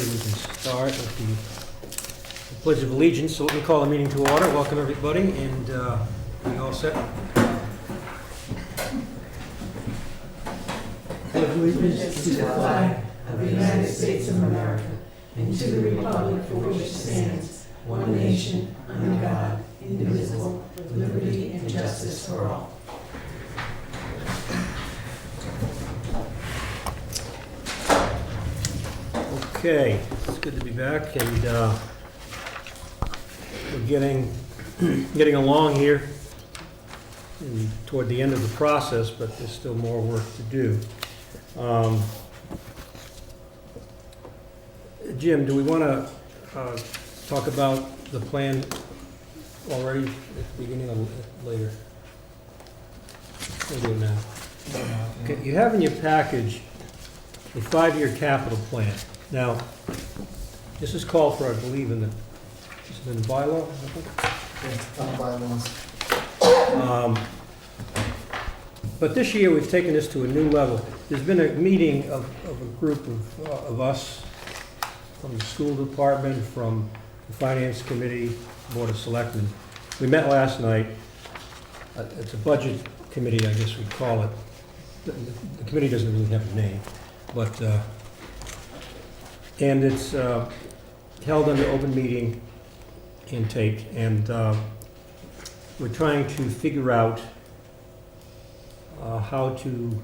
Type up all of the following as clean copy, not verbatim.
ready, we can start with the Pledge of Allegiance. So let me call the meeting to order. Welcome, everybody, and we all set? Allegiance to the flag of the United States of America and to the republic for which it stands, one nation, under God, indivisible, with liberty and justice for all. Okay, it's good to be back, and we're getting along here and toward the end of the process, but there's still more work to do. Jim, do we want to talk about the plan already at the beginning or later? We'll do it now. Okay, you have in your package a 5-year capital plan. Now, this is called for, I believe, in the bylaw, I think? bylaws. But this year, we've taken this to a new level. There's been a meeting of a group of us from the school department, from the finance committee, board of selectmen. We met last night. It's a budget committee, I guess we'd call it. The committee doesn't really have a name, but and it's held under open meeting intake, and we're trying to figure out how to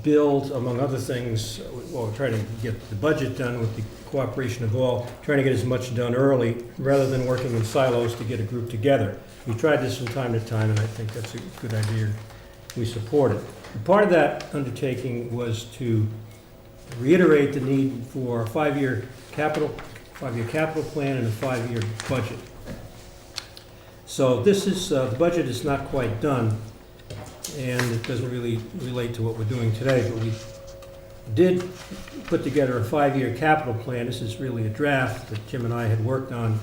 build, among other things, well, we're trying to get the budget done with the cooperation of all, trying to get as much done early rather than working in silos to get a group together. We tried this from time to time, and I think that's a good idea. We support it. And part of that undertaking was to reiterate the need for a 5-year capital plan and a 5-year budget. So this is, the budget is not quite done, and it doesn't really relate to what we're doing today, but we did put together a 5-year capital plan. This is really a draft that Jim and I had worked on.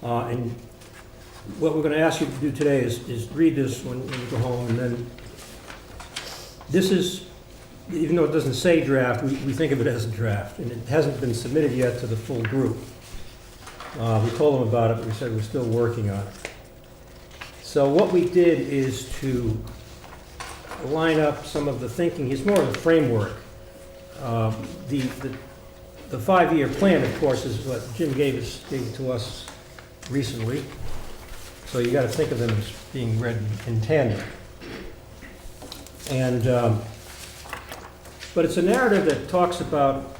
And what we're going to ask you to do today is read this when you go home, and then this is, even though it doesn't say draft, we think of it as a draft, and it hasn't been submitted yet to the full group. We told them about it, but we said we're still working on it. So what we did is to line up some of the thinking. It's more of a framework. The 5-year plan, of course, is what Jim gave it to us recently. So you got to think of them as being read in tandem. And but it's a narrative that talks about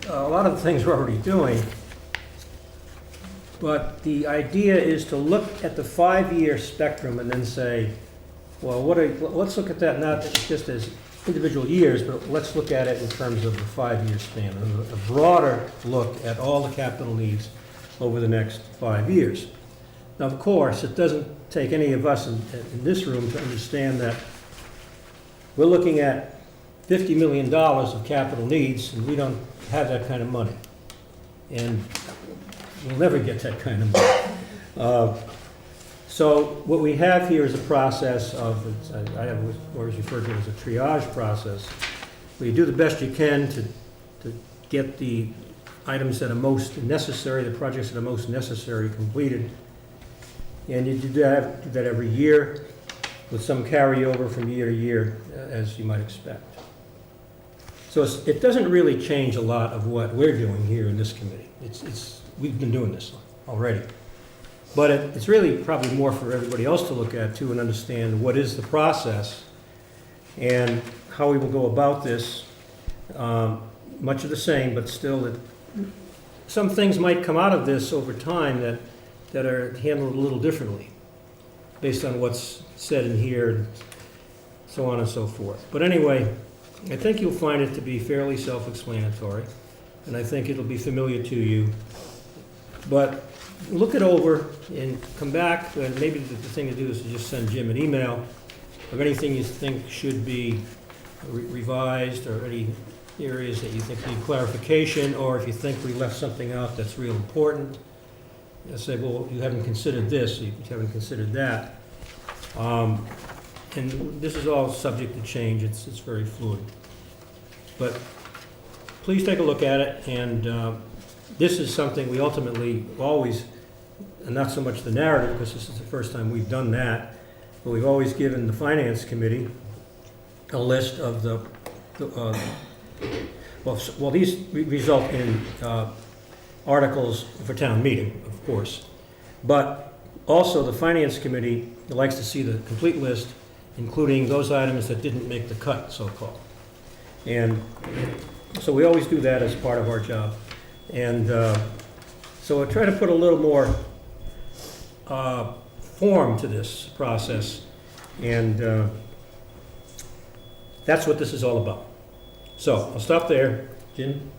a lot of the things we're already doing. But the idea is to look at the 5-year spectrum and then say, well, let's look at that not just as individual years, but let's look at it in terms of the 5-year span, a broader look at all the capital needs over the next 5 years. Now, of course, it doesn't take any of us in this room to understand that we're looking at $50 million of capital needs, and we don't have that kind of money. And we'll never get that kind of money. So what we have here is a process of, I have always referred to it as a triage process, where you do the best you can to get the items that are most necessary, the projects that are most necessary completed. And you do that every year with some carryover from year to year, as you might expect. So it doesn't really change a lot of what we're doing here in this committee. We've been doing this already. But it's really probably more for everybody else to look at too and understand what is the process and how we will go about this. Much of the same, but still some things might come out of this over time that are handled a little differently based on what's said in here, and so on and so forth. But anyway, I think you'll find it to be fairly self-explanatory, and I think it'll be familiar to you. But look it over and come back, and maybe the thing to do is to just send Jim an email of anything you think should be revised, or any areas that you think need clarification, or if you think we left something out that's real important. Say, well, you haven't considered this, you haven't considered that. And this is all subject to change. It's very fluid. But please take a look at it, and this is something we ultimately always, and not so much the narrative, because this is the first time we've done that, but we've always given the Finance Committee a list of the, well, these result in articles for town meeting, of course, but also the Finance Committee likes to see the complete list, including those items that didn't make the cut, so-called. And so we always do that as part of our job. And so we'll try to put a little more form to this process, and that's what this is all about. So I'll stop there. Jim,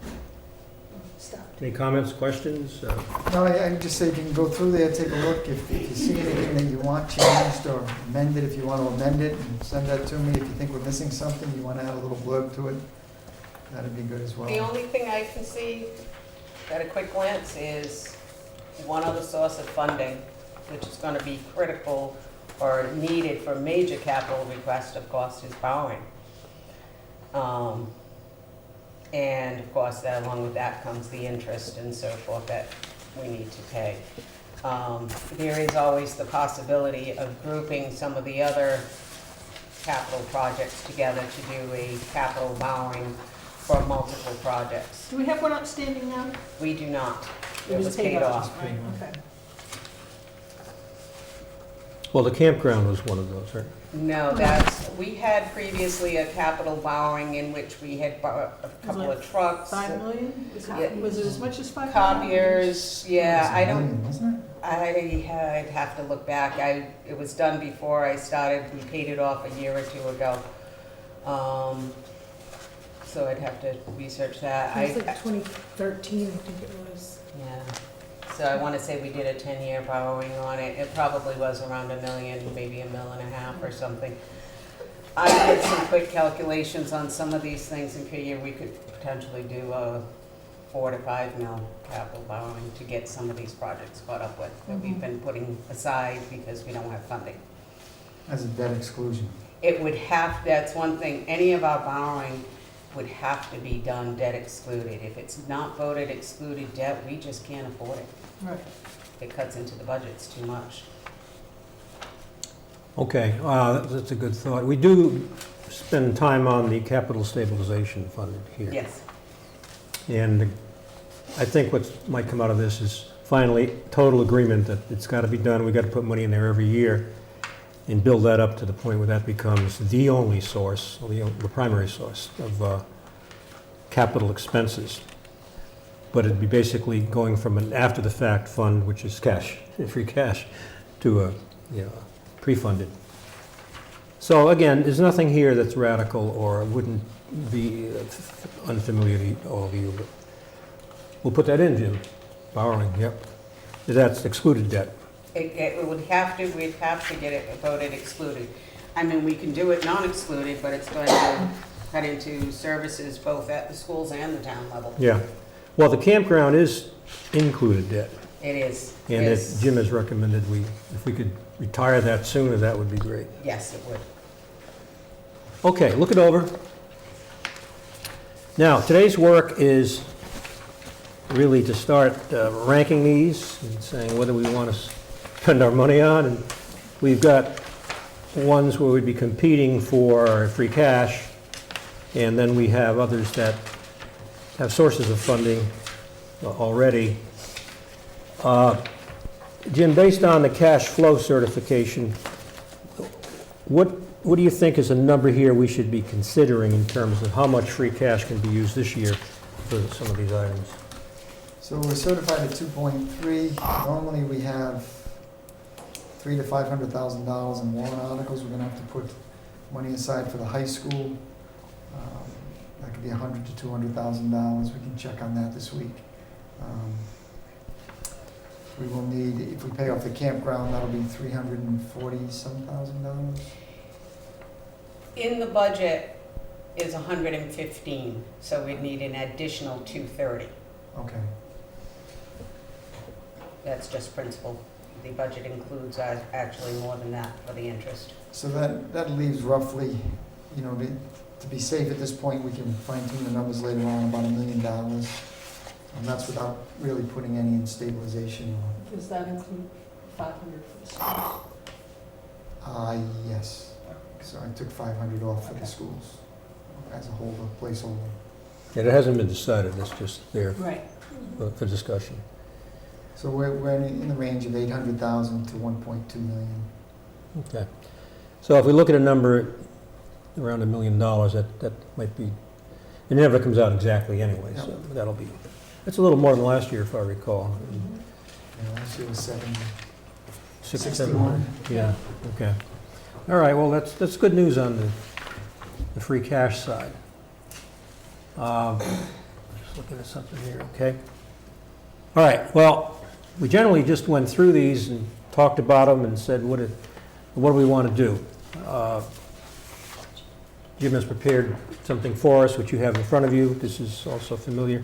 Stop. any comments, questions? No, I just say you can go through there, take a look. If you see anything that you want changed or amended, if you want to amend it, and send that to me. If you think we're missing something, you want to add a little blurb to it, that'd be good as well. The only thing I can see at a quick glance is one other source of funding, which is going to be critical or needed for major capital requests, of course, is borrowing. And of course, that along with that comes the interest and so forth that we need to pay. There is always the possibility of grouping some of the other capital projects together to do a capital borrowing for multiple projects. Do we have one outstanding now? We do not. It was paid off. Right, okay. Well, the campground was one of those, right? No, that's, we had previously a capital borrowing in which we had borrowed a couple of trucks. 5 million? Yeah. Was it as much as 5 million? Copiers, yeah, I don't, Wasn't it? I'd have to look back. It was done before I started. We paid it off a year or two ago. So I'd have to research that. It was like 2013, I think it was. Yeah. So I want to say we did a 10-year borrowing on it. It probably was around $1 million, maybe $1.5 million or something. I did some quick calculations on some of these things and figured we could potentially do a $4 to $5 million capital borrowing to get some of these projects caught up with that we've been putting aside because we don't have funding. As a debt exclusion. It would have, that's one thing, any of our borrowing would have to be done debt excluded. If it's not voted excluded debt, we just can't afford it. Right. It cuts into the budgets too much. Okay, that's a good thought. We do spend time on the capital stabilization fund here. Yes. And I think what might come out of this is finally total agreement that it's got to be done. We've got to put money in there every year and build that up to the point where that becomes the only source, or the primary source of capital expenses. But it'd be basically going from an after-the-fact fund, which is cash, free cash, to a pre-funded. So again, there's nothing here that's radical or wouldn't be unfamiliar to all of you, but we'll put that in, Jim. Borrowing, yep. That's excluded debt. It would have to, we'd have to get it voted excluded. I mean, we can do it non-excluded, but it's going to cut into services both at the schools and the town level. Yeah. Well, the campground is included debt. It is. And Yes. Jim has recommended if we could retire that sooner, that would be great. Yes, it would. Okay, look it over. Now, today's work is really to start ranking these and saying whether we want to spend our money on. And we've got ones where we'd be competing for free cash, and then we have others that have sources of funding already. Jim, based on the cash flow certification, what do you think is a number here we should be considering in terms of how much free cash can be used this year for some of these items? So we're certified at 2.3. Normally we have $300,000 to $500,000 in warrant articles. We're gonna have to put money aside for the high school. That could be $100,000 to $200,000. We can check on that this week. We will need, if we pay off the campground, that'll be $340,000. In the budget is 115, so we'd need an additional 230. Okay. That's just principal. The budget includes actually more than that for the interest. So that leaves roughly, to be safe at this point, we can fine tune the numbers later on, about $1 million. And that's without really putting any in stabilization. Does that include 500 for the schools? Yes. So I took 500 off for the schools as a holder, placeholder. Yeah, it hasn't been decided, it's just there Right. for discussion. So we're in the range of 800,000 to 1.2 million. Okay. So if we look at a number around $1 million, that might be, it never comes out exactly anyway, so that'll be, that's a little more than last year if I recall. Yeah, last year was 70. 61. Yeah, okay. All right, well, that's good news on the free cash side. Just looking at something here, okay? All right, well, we generally just went through these and talked about them and said, what do we want to do? Jim has prepared something for us, which you have in front of you. This is also familiar,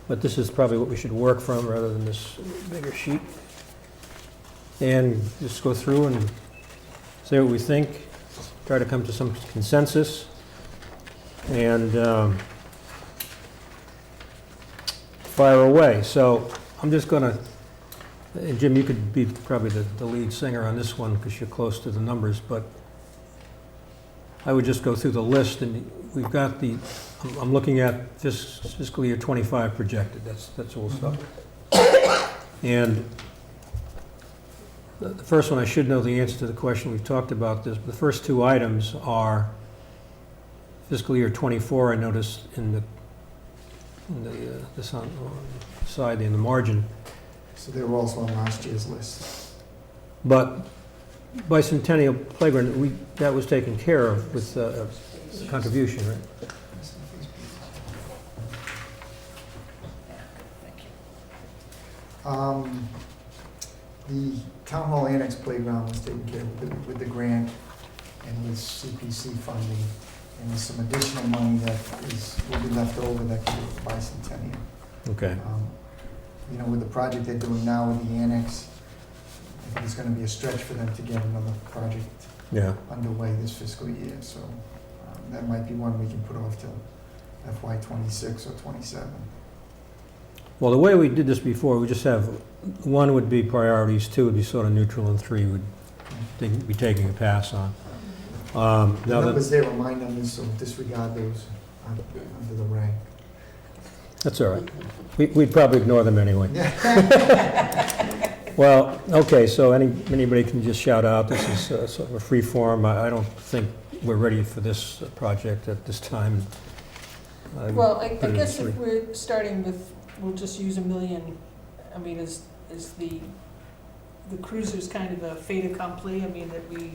but this is probably what we should work from rather than this bigger sheet. And just go through and say what we think, try to come to some consensus. And fire away. So I'm just going to, and Jim, you could be probably the lead singer on this one because you're close to the numbers, but I would just go through the list, and we've got I'm looking at fiscal year 25 projected. That's all stuff. And the first one, I should know the answer to the question. We've talked about this. The first two items are fiscal year 24. I noticed in the side in the margin. So they were also on last year's list. But Bicentennial Playground, that was taken care of with contribution, right? The Town Hall Annex Playground was taken care of with the grant and with CPC funding. And there's some additional money that will be left over that can go for Bicentennial. Okay. With the project they're doing now with the annex, I think it's going to be a stretch for them to get another project Yeah. underway this fiscal year. So that might be one we can put off till FY '26 or '27. Well, the way we did this before, we just have, one would be priorities, two would be sort of neutral, and three would be taking a pass on. The Now numbers there are my numbers, so disregard those under the rank. That's all right. We'd probably ignore them anyway. Well, okay, so anybody can just shout out. This is sort of a free form. I don't think we're ready for this project at this time. Well, I put it guess at if three. we're starting with, we'll just use $1 million. I mean, is the cruisers kind of a fait accompli? I mean, that we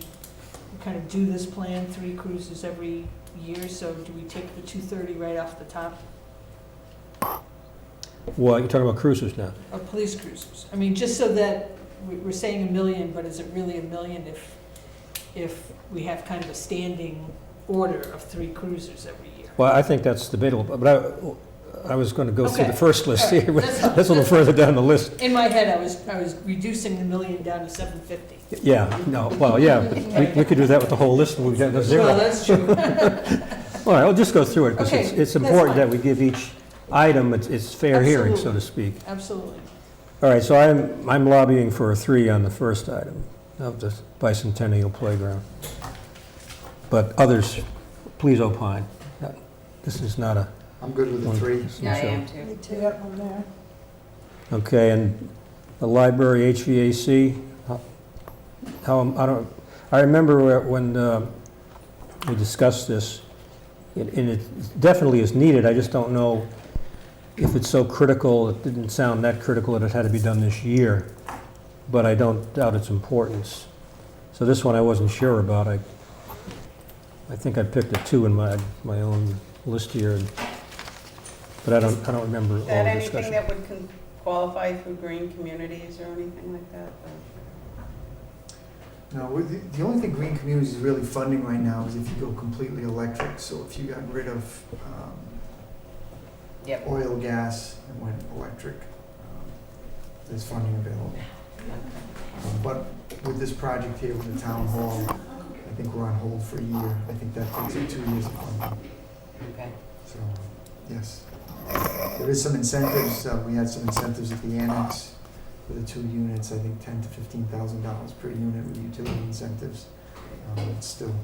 kind of do this plan, 3 cruisers every year, so do we take the 230 right off the top? Well, you're talking about cruisers now. Or police cruisers? I mean, just so that we're saying $1 million, but is it really $1 million if we have kind of a standing order of 3 cruisers every year? Well, I think that's debatable, but I was going to go through the Okay. first list All right. here. That's fine. That's a little further down the list. In my head, I was reducing the $1 million down to 750. Yeah, no, well, yeah, but we could do that with the whole list and we've got a zero. Well, that's true. All right, I'll just go through it because Okay, it's that's important fine. that we give each item its fair hearing, so Absolutely. to speak. Absolutely. All right, so I'm lobbying for a 3 on the first item of the Bicentennial Playground. But others, please opine. This is not a I'm good with the one. 3. Yeah, I show. am too. Me too. Okay, and the library HVAC, I remember when we discussed this, and it definitely is needed. I just don't know if it's so critical. It didn't sound that critical that it had to be done this year, but I don't doubt its importance. So this one I wasn't sure about. I think I picked a 2 in my own list here, but I don't remember all Is that the anything discussion. that would qualify through green communities or anything like that? No, the only thing Green Communities is really funding right now is if you go completely electric. So if you got rid of Yep. oil, gas, and went electric, there's funding available. But with this project here with the town hall, I think we're on hold for a year. I think that takes 2 years of funding. Okay. So, yes. There is some incentives, we had some incentives at the annex for the 2 units, I think $10,000 to $15,000 per unit with utility incentives. It's still,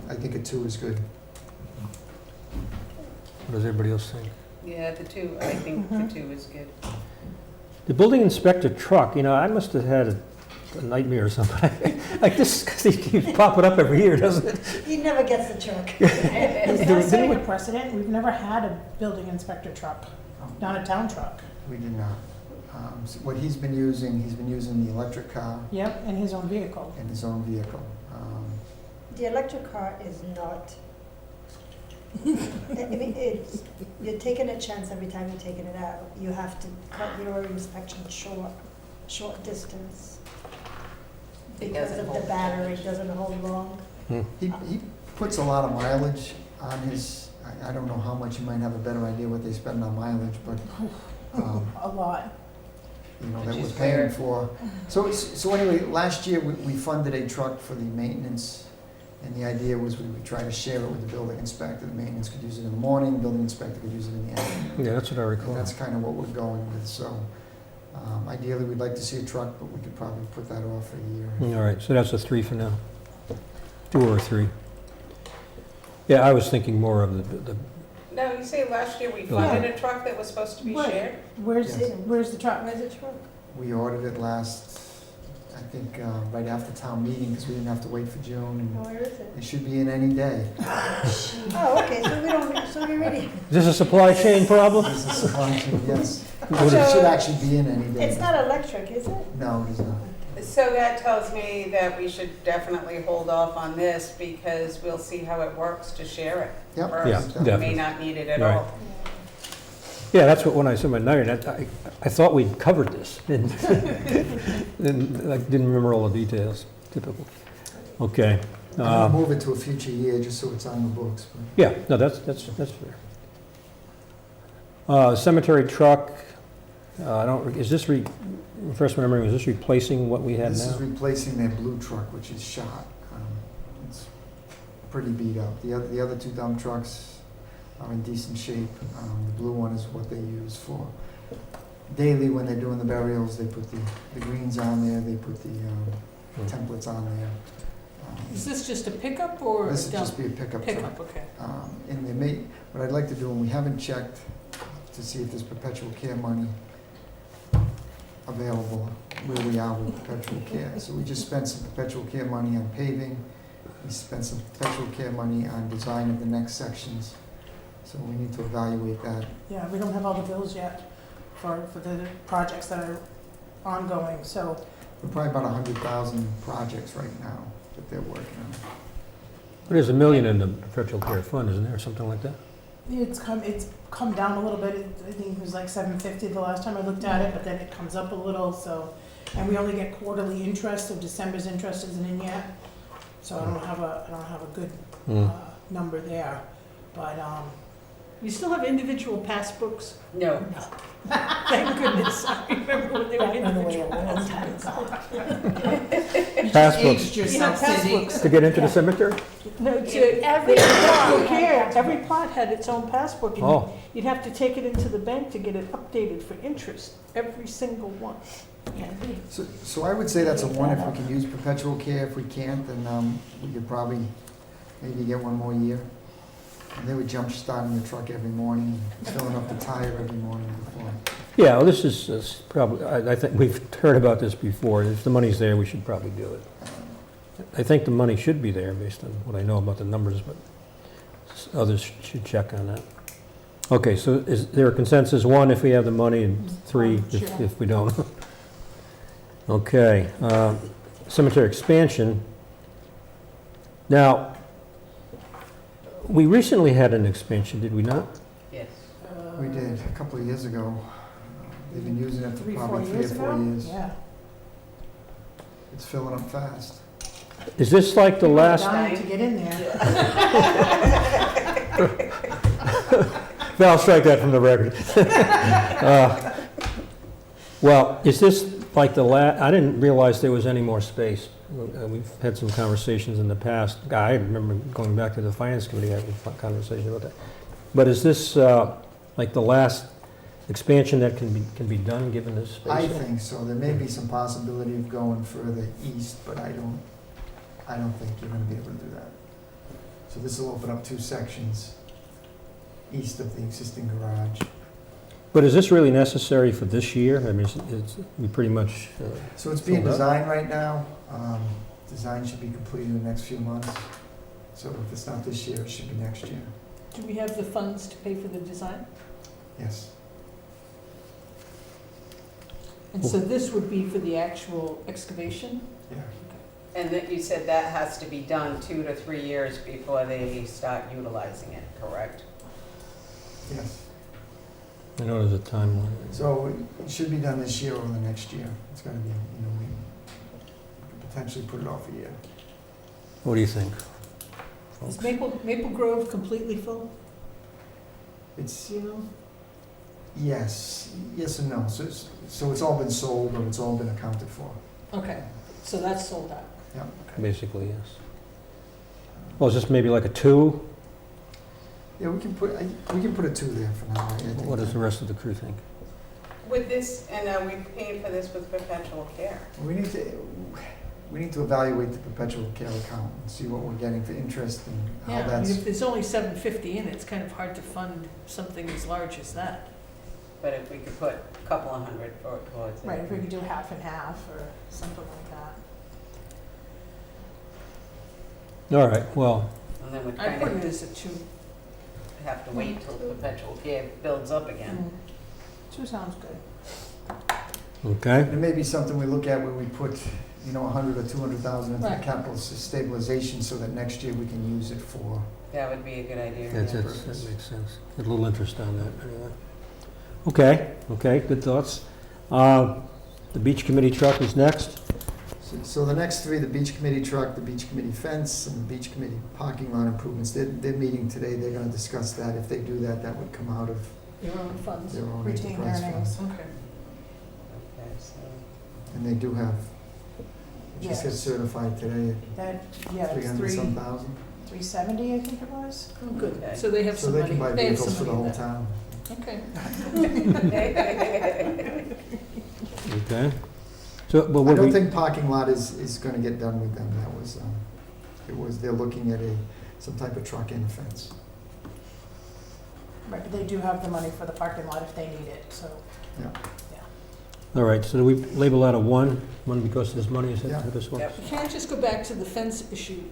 I think a 2 is good. What does everybody else think? Yeah, the two, I think the two is good. The building inspector truck, I must have had a nightmare or something. Like this, because he keeps popping up every year, doesn't it? He never gets the truck. Is that setting a precedent? We've never had a building inspector truck, not a town truck. We did not. So what he's been using the electric car Yep, and his own vehicle. and his own vehicle. The electric car is not, I mean, you're taking a chance every time you're taking it out. You have to cut your inspection short distance. Because doesn't of the hold battery, it doesn't hold long. He puts a lot of mileage on his, I don't know how much, you might have a better idea what they spend on mileage, but, A lot. that Which we're is paying where- for. So anyway, last year, we funded a truck for the maintenance, and the idea was we would try to share it with the building inspector. The maintenance could use it in the morning, the building inspector could use it in the afternoon. Yeah, that's what I And recall. that's kind of what we're going with, so ideally, we'd like to see a truck, but we could probably put that off for a year. All right, so that's a 3 for now. 2 or 3. Yeah, I was thinking more of the No, you say last year we funded a truck that was supposed to be Right. shared? Where's the truck? Where's the truck? We ordered it last, I think, right after town meeting, because we didn't have to wait for June, and Where is it? it should be in any day. Oh, okay, so we're ready. Is this a supply chain problem? This is supply chain, yes. What It is- should actually be in any day. It's not electric, is it? No, it is not. So that tells me that we should definitely hold off on this because we'll see how it works to share it Yep. first. Yeah, We definitely. may not need it at Right. all. Yeah, that's what, when I said my night, I thought we'd covered this, and I didn't remember all the details, typical. Okay. I'm gonna move it to a future year, just so it's on the books. but- Yeah, no, that's fair. Cemetery truck, I don't, is this refresh my memory, was this replacing what we had This is now? replacing their blue truck, which is shot. It's pretty beat up. The other 2 dump trucks are in decent shape. The blue one is what they use for daily when they're doing the burials. They put the greens on there, they put the templates on there. Is this just a pickup or a This would dump? just be a pickup truck. Pickup, okay. And they may, what I'd like to do, and we haven't checked to see if there's perpetual care money available where we are with perpetual care. So we just spent some perpetual care money on paving. We spent some perpetual care money on design of the next sections. So we need to evaluate that. Yeah, we don't have all the bills yet for the projects that are ongoing, so We're probably about 100,000 projects right now that they're working on. There's $1 million in the perpetual care fund, isn't there, or something like that? it's come down a little bit. I think it was like 750 the last time I looked at it, but then it comes up a little, so. And we only get quarterly interest, so December's interest isn't in yet. So I don't have a good number there, but, You still have individual passbooks? No. Thank goodness, I remember when they were that went away a individual long passbooks. time ago. Passbooks Aged yourself, Cindy. passbooks. to get into the cemetery? No, Every plot. every plot had its own passbook, and Oh, you'd have to take it into the bank to get it updated for interest, every single one. So I would say that's a 1 if we can use perpetual care. If we can't, then we could probably maybe get 1 more year. And they would jump starting the truck every morning, filling up the tire every morning before. yeah, well, this is probably, I think we've heard about this before. If the money's there, we should probably do it. I think the money should be there based on what I know about the numbers, but others should check on that. Okay, so is there a consensus, 1 if we have the money, and 3 Sure. if we don't? Okay, cemetery expansion. Now, we recently had an expansion, did we not? Yes. We did a couple of years ago. They've been using it for 3-4 probably 3 or years 4 ago? years. Yeah. It's filling up fast. Is this like the We were last, dying to get in there. Val, strike that from the record. Well, is this like the I didn't realize there was any more space we've had some conversations in the past. I remember going back to the finance committee, having a conversation about that. But is this like the last expansion that can be done, given this space? I think so. There may be some possibility of going further east, but I don't think you're gonna be able to do that. So this will open up 2 sections east of the existing garage. But is this really necessary for this year? I mean, we pretty much, So it's being Filled up? designed right now. Design should be completed in the next few months. So if it's not this year, it should be next year. Do we have the funds to pay for the design? Yes. And so this would be for the actual excavation? Yeah. And that you said that has to be done 2 to 3 years before they start utilizing it, correct? Yes. I know there's a timeline. So it should be done this year or the next year. It's gonna be, we could potentially put it off a year. What do you think? Is folks? Maple Grove completely full, It's, do you know? yes and no. So it's all been sold or it's all been accounted for. Okay, so that's sold out. Yeah. Basically, yes. Well, is this maybe like a 2? Yeah, we can put a 2 there for now. I think What does that- the rest of the crew think? With this, and are we paying for this with perpetual care? We need to evaluate the perpetual care account and see what we're getting for interest and how Yeah, I mean, that's. if there's only $750 in it, it's kind of hard to fund something as large as that. But if we could put a couple of hundred towards it. Right, if we could do half and half or something like that. All right, well, And then we I kind put it of as a 2. have to wait till perpetual care builds up again. 2 sounds good. okay. It may be something we look at where we put, $100,000 or $200,000 into Right. capital stabilization so that next year we can use it for. That would be a good idea. That yeah. makes sense. Get a little interest on that, anyway. Okay, good thoughts. The beach committee truck is next. So the next 3, the beach committee truck, the beach committee fence, and the beach committee parking lot improvements, they're meeting today. They're gonna discuss that. If they do that, that would come out of Your own funds. their own Retained enterprise earnings. fund. Okay. Okay, so And they do have, it just got Yes. certified today That, at yeah, it's 300-some thousand. 370, I think it was. Oh, good. Okay. So they have So some they money. can buy They have vehicles some for the money whole in town. that. Okay. Okay. So, but I what don't we, think parking lot is gonna get done with them. That was, they're looking at some type of truck and a fence. Right, but they do have the money for the parking lot if they need it, so. all right, so do we label that a 1? 1 because there's money, is that Yeah. how this works? Yep. Can I just go back to the fence issue?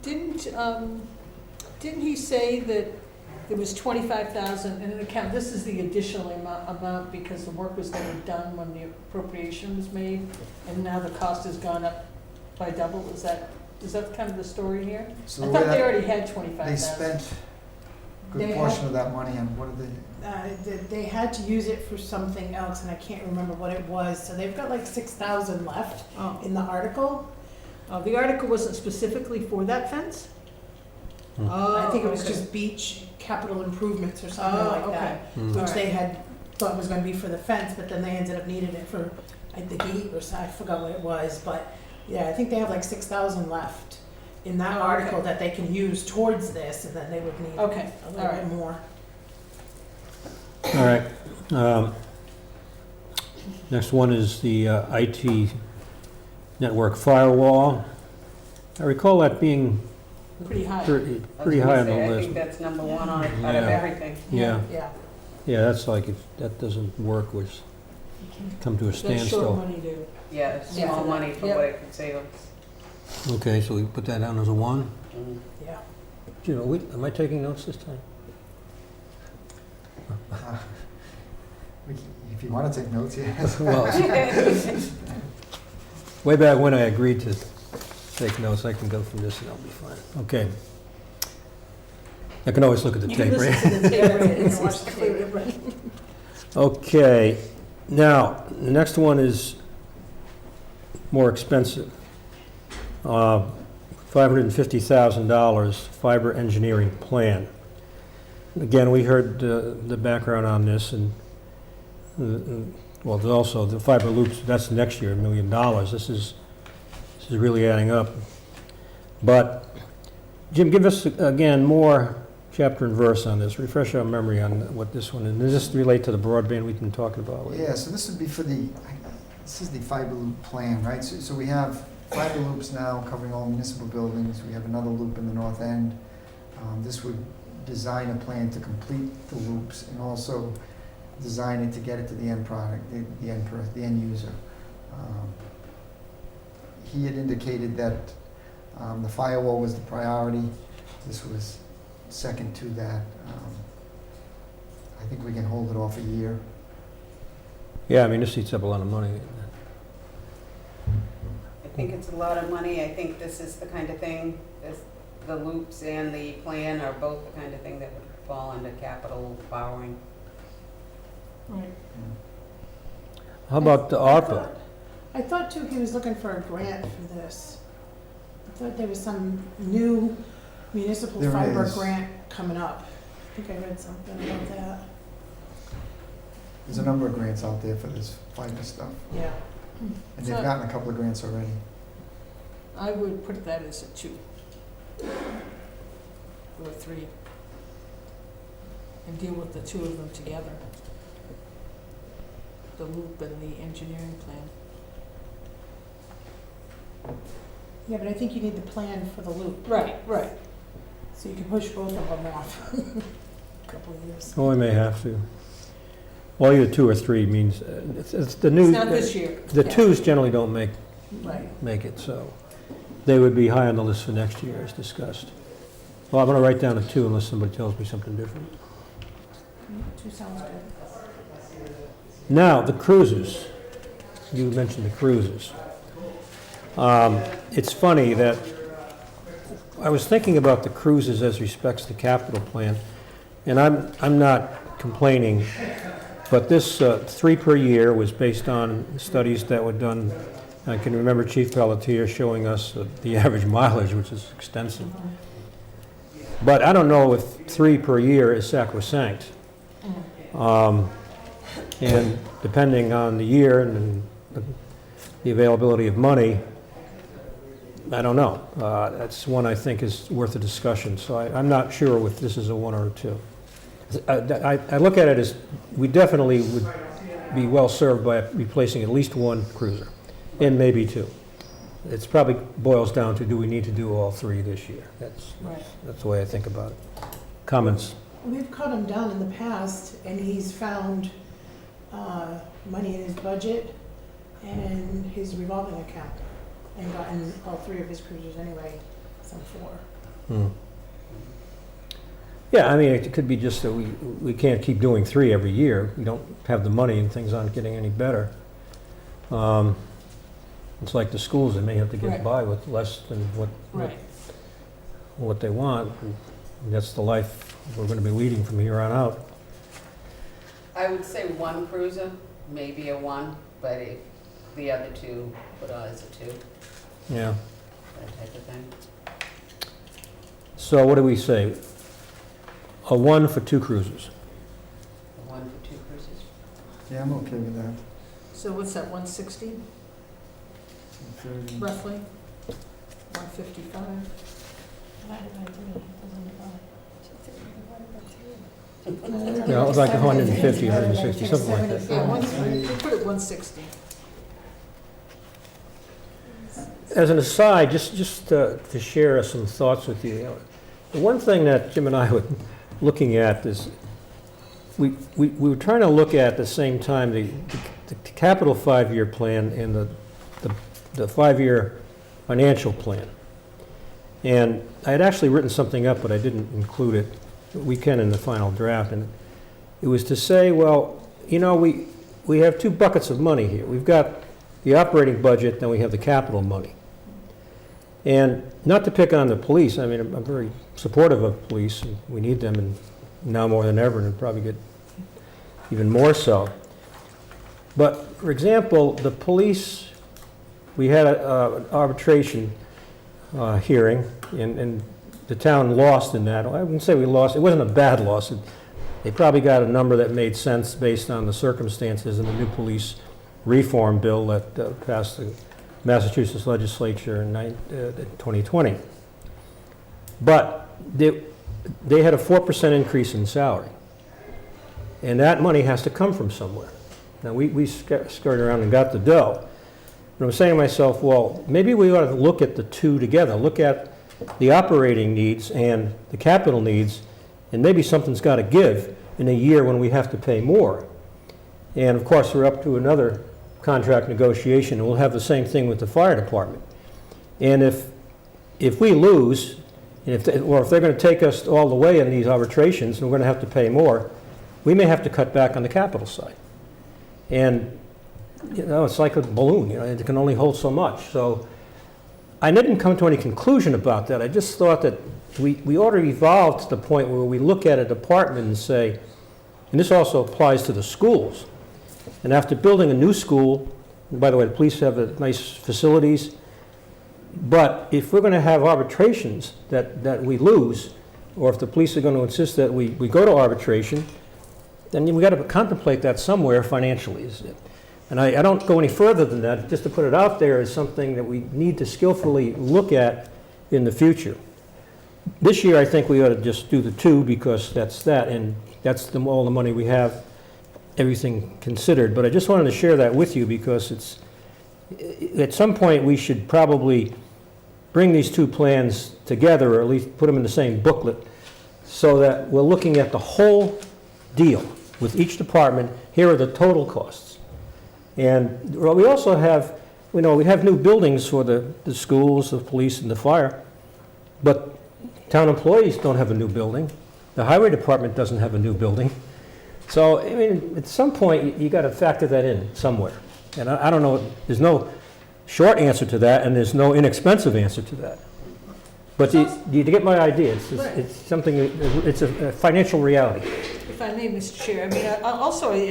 Didn't he say that there was 25,000 in an account? This is the additional amount because the work was never done when the appropriation was made, and now the cost has gone up by double. Is that kind of the story here? So I the thought way they that- already had they 25,000. spent a They good had- portion of that money on, what did they? They had to use it for something else, and I can't remember what it was, so they've got like 6,000 left Oh. in the article. The article wasn't specifically for that fence? Hmm. Oh, I think it was okay. just beach capital improvements or something Oh, like okay. that, Hmm. which Alright. they had thought was gonna be for the fence, but then they ended up needing it for the gate or I forgot what it was, but yeah, I think they have like 6,000 left in that Oh, okay. article that they can use towards this, and then they would need Okay, a little alright. bit more. All right. Next one is the IT network firewall. I recall that being Pretty high. pretty I was pretty gonna high on say, the I think list. that's number 1 out of Yeah. everything. Yeah, Yeah. yeah, that's like, if that doesn't work, we come to a That's short standstill. money to, Yeah, it's Yeah. small money for Yep. what it could save us. Okay, so we put that down as a 1. Mm. Yeah. Am I taking notes this time? If you wanna take notes, yes. Well, way back when I agreed to take notes, I can go through this and I'll be fine. Okay. I can always look at the you can tape, right? listen to the tape, right? It's It's clear, right? Okay, now, the next one is more expensive. $550,000 fiber engineering plan. Again, we heard the background on this, and, well, there's also the fiber loops, that's next year, $1 million. This is is really adding up. But, Jim, give us, again, more chapter and verse on this. Refresh our memory on what this one is. Does this relate to the broadband we've been talking about? Yeah, so this would be for this is the fiber loop plan, right? So we have fiber loops now covering all municipal buildings. We have another loop in the north end. This would design a plan to complete the loops and also design it to get it to the end product, the end user. He had indicated that the firewall was the priority. This was second to that. I think we can hold it off a year. Yeah, I mean, this eats up a lot of money. I think it's a lot of money. I think this is the kind of thing, the loops and the plan are both the kind of thing that would fall under capital borrowing. Right. How about the ARPA? I thought too he was looking for a grant for this. I thought there was some new municipal There fiber is. grant coming up. I think I read something about that. There's a number of grants out there for this fiber stuff, Yeah. and they've So- gotten a couple of grants already. I would put that as a 2. Or 3. And deal with the 2 of them together. The loop and the engineering plan. Yeah, but I think you need the plan for the loop, Right, right. so you can push both of them off a couple of years. Oh, we may have to. Well, either 2 or 3 means, it's the new. It's not this year. The Yeah. 2s generally don't make Right. it, so they would be high on the list for next year, as discussed. Well, I'm going to write down a 2 unless somebody tells me something different. 2 sounds good. Now, the cruisers. You mentioned the cruisers. It's funny that I was thinking about the cruisers as respects the capital plan, and I'm not complaining, but this 3 per year was based on studies that were done. I can remember Chief Pelletier showing us the average mileage, which is extensive. But I don't know if 3 per year is sacrosanct. And depending on the year and the availability of money, I don't know. That's one I think is worth a discussion. So I'm not sure if this is a 1 or a 2. I look at it as we definitely would be well served by replacing at least 1 cruiser, and maybe 2. It's probably boils down to, do we need to do all 3 this year? Right. That's the way I think about it. Comments? We've cut him down in the past, and he's found money in his budget and his revolving account, and gotten all 3 of his cruisers anyway, some 4. Yeah, I mean, it could be just that we can't keep doing 3 every year. We don't have the money and things aren't getting any better. It's like the schools, they may have to get Right. by with less than Right. what they want. And that's the life we're going to be leading from here on out. I would say 1 cruiser, maybe a 1, but if the other 2, put on as a 2, Yeah. that type of thing. So what do we say? A 1 for 2 cruisers. A 1 for 2 cruisers. Yeah, I'm okay with that. So what's that, 160 roughly? 155? Yeah, it was like 150, 160, something like that. Yeah, we put it 160. As an aside, just to share some thoughts with you, the one thing that Jim and I were looking at is we were trying to look at the same time the capital 5-year plan and the 5-year financial plan. And I had actually written something up, but I didn't include it. We can in the final draft. And it was to say, well, you know, we have 2 buckets of money here. We've got the operating budget, then we have the capital money. And not to pick on the police, I mean, I'm very supportive of police, and we need them, and now more than ever, and probably get even more so. But, for example, the police, we had an arbitration hearing, and the town lost in that. I wouldn't say we lost, it wasn't a bad loss. They probably got a number that made sense based on the circumstances in the new police reform bill that passed Massachusetts legislature in 2020. But they had a 4% increase in salary. And that money has to come from somewhere. Now, we scurried around and got the dough. But I'm saying to myself, well, maybe we ought to look at the two together, look at the operating needs and the capital needs, and maybe something's got to give in a year when we have to pay more. And of course, we're up to another contract negotiation, and we'll have the same thing with the fire department. And if we lose, and if they're going to take us all the way in these arbitrations, and we're going to have to pay more, we may have to cut back on the capital side. And, you know, it's like a balloon, you know, it can only hold so much. So I didn't come to any conclusion about that. I just thought that we ought to evolve to the point where we look at a department and say, and this also applies to the schools, and after building a new school, and by the way, the police have nice facilities, but if we're going to have arbitrations that we lose, or if the police are going to insist that we go to arbitration, then we got to contemplate that somewhere financially. And I don't go any further than that. Just to put it out there is something that we need to skillfully look at in the future. This year, I think we ought to just do the two because that's that, and that's all the money we have, everything considered. But I just wanted to share that with you because it's, at some point, we should probably bring these two plans together, or at least put them in the same booklet, so that we're looking at the whole deal with each department. Here are the total costs. And we also have, you know, we have new buildings for the schools, the police, and the fire, but town employees don't have a new building. The highway department doesn't have a new building. So, I mean, at some point, you got to factor that in somewhere. And I don't know, there's no short answer to that, and there's no inexpensive answer to that. But do you get my idea? It's something, it's a financial reality. If I may, Mr. Chair, I mean,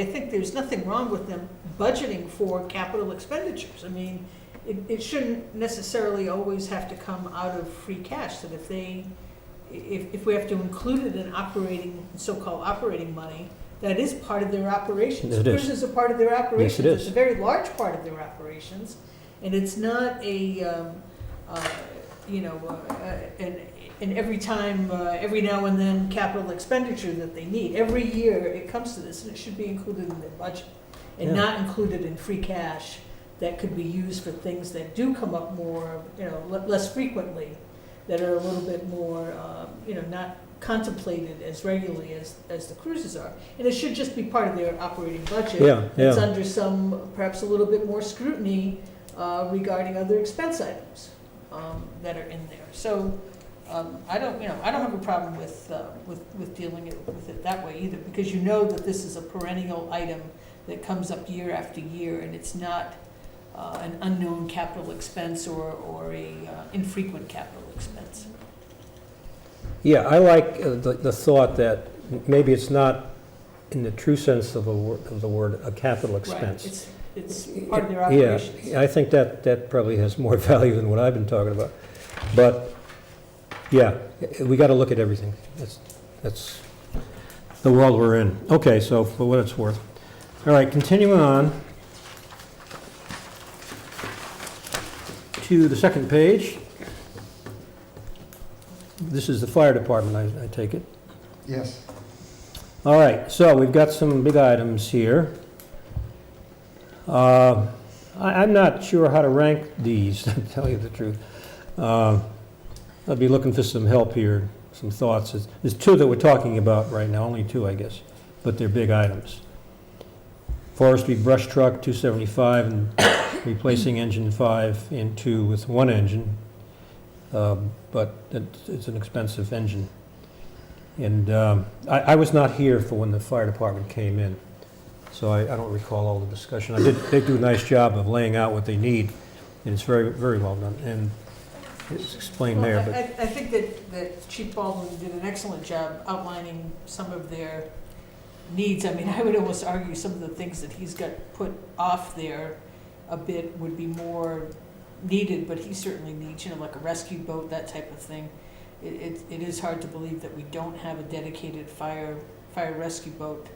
I think there's nothing wrong with them budgeting for capital expenditures. I mean, it shouldn't necessarily always have to come out of free cash, that if we have to include it in operating, so-called operating money, that is part of their operations. It is. Cruises are part of their operations. Yes, it is. It's a very large part of their operations, and it's not and every time, every now and then, capital expenditure that they need. Every year it comes to this, and it should be included in their budget, and not included in free cash that could be used for things that do come up more, less frequently, that are a little bit more, not contemplated as regularly as the cruises are. And it should just be part of their operating budget. It's under some, perhaps a little bit more scrutiny regarding other expense items that are in there. So I don't have a problem with dealing with it that way either, because you know that this is a perennial item that comes up year after year, and it's not an unknown capital expense or a infrequent capital expense. Yeah, I like the thought that maybe it's not in the true sense of the word a capital expense. Right. It's part of their operations. Yeah, I think that probably has more value than what I've been talking about. But yeah, we got to look at everything. That's the world we're in. Okay, so for what it's worth. All right, continuing on to the second page. This is the fire department, I take it. Yes. All right, so we've got some big items here. I'm not sure how to rank these, to tell you the truth. I'll be looking for some help here, some thoughts. There's two that we're talking about right now, only two, I guess, but they're big items. Forestry brush truck, 275, and replacing engine 5 and 2 with one engine. But it's an expensive engine. And I was not here for when the fire department came in, so I don't recall all the discussion. They do a nice job of laying out what they need, and it's very, very well done, and it's explained there. But I think that Chief Baldwin did an excellent job outlining some of their needs. I mean, I would almost argue some of the things that he's got put off there a bit would be more needed, but he certainly needs, like a rescue boat, that type of thing. It is hard to believe that we don't have a dedicated fire rescue boat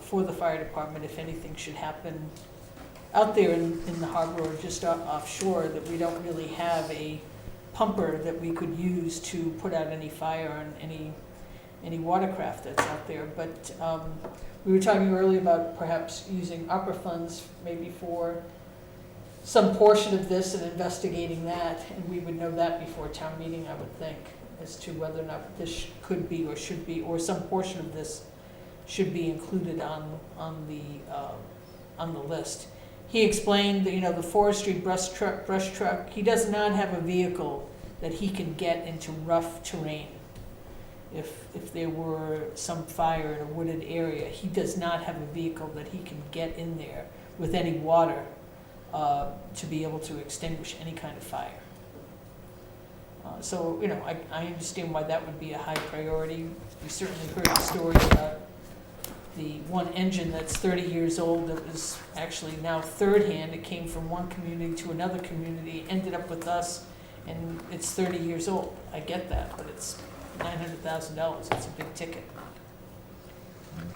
for the fire department if anything should happen out there in the harbor or just offshore, that we don't really have a pumper that we could use to put out any fire on any watercraft that's out there. But we were talking earlier about perhaps using opera funds maybe for some portion of this and investigating that, and we would know that before town meeting, I would think, as to whether or not this could be or should be, or some portion of this should be included on the list. He explained that, the forestry brush truck, he does not have a vehicle that he can get into rough terrain. If there were some fire in a wooded area, he does not have a vehicle that he can get in there with any water to be able to extinguish any kind of fire. So, I understand why that would be a high priority. We certainly heard the story about the one engine that's 30 years old that was actually now third-hand. It came from one community to another community, ended up with us, and it's 30 years old. I get that, but it's $900,000. It's a big ticket.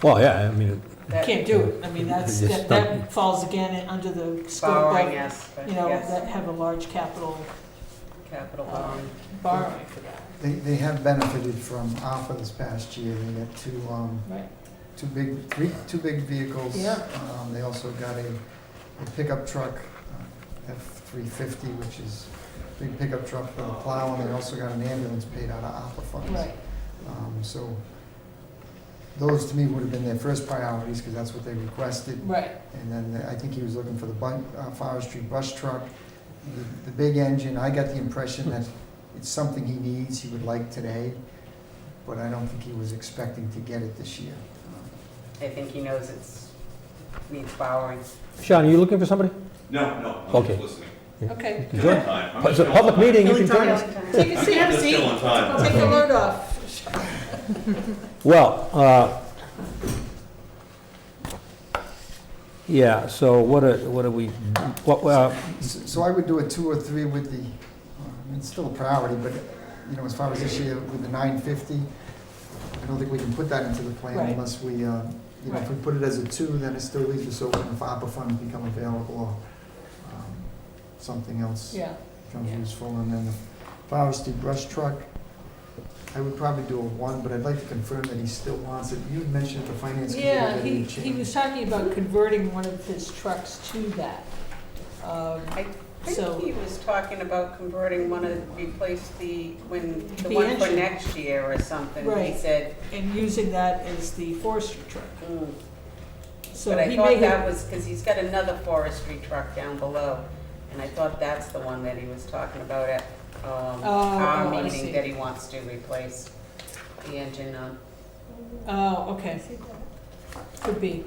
Well, yeah, I mean, Can't do it. I mean, Just that don't- falls again under the scope Borrowing, of, yes, but yes, that have a large capital capital borrowing. borrowing for that. They have benefited from ARPA this past year. They got Right. two big vehicles. Yeah. They also got a pickup truck, F-350, which is a big pickup truck for the plow, and they also got an ambulance paid out of ARPA funds. Right. So those to me would have been their first priorities, because that's what they requested. Right. And then I think he was looking for the forestry brush truck. The big engine, I got the impression that it's something he needs, he would like today, but I don't think he was expecting to get it this year. I think he knows needs borrowing. Sean, are you looking for somebody? No, I'm Okay. just listening. Okay. You Still join? on time. I'm It's a still public on time. meeting, you can join us. Take a seat. I'm just still on time. Take the load off. Well, yeah, so what do we, So I would do a 2 or 3 with the, it's still a priority, but, as far as this year with the 950, I don't think we can put that into the plan Right. unless we, if we put it as a 2, then it still leaves us open if ARPA funds become available or something else Yeah. becomes Yeah. useful. And then the forestry brush truck, I would probably do a 1, but I'd like to confirm that he still wants it. You had mentioned at the finance committee Yeah, that he would change. was talking about converting one of his trucks to that. I So- think he was talking about converting one to replace the one for engine. next year or something. He Right. said, And using that as the forestry truck. So but I he thought may that have, was, because he's got another forestry truck down below. And I thought that's the one that he was talking about at our I see. meeting that he wants to replace the engine on. oh, okay. Could be.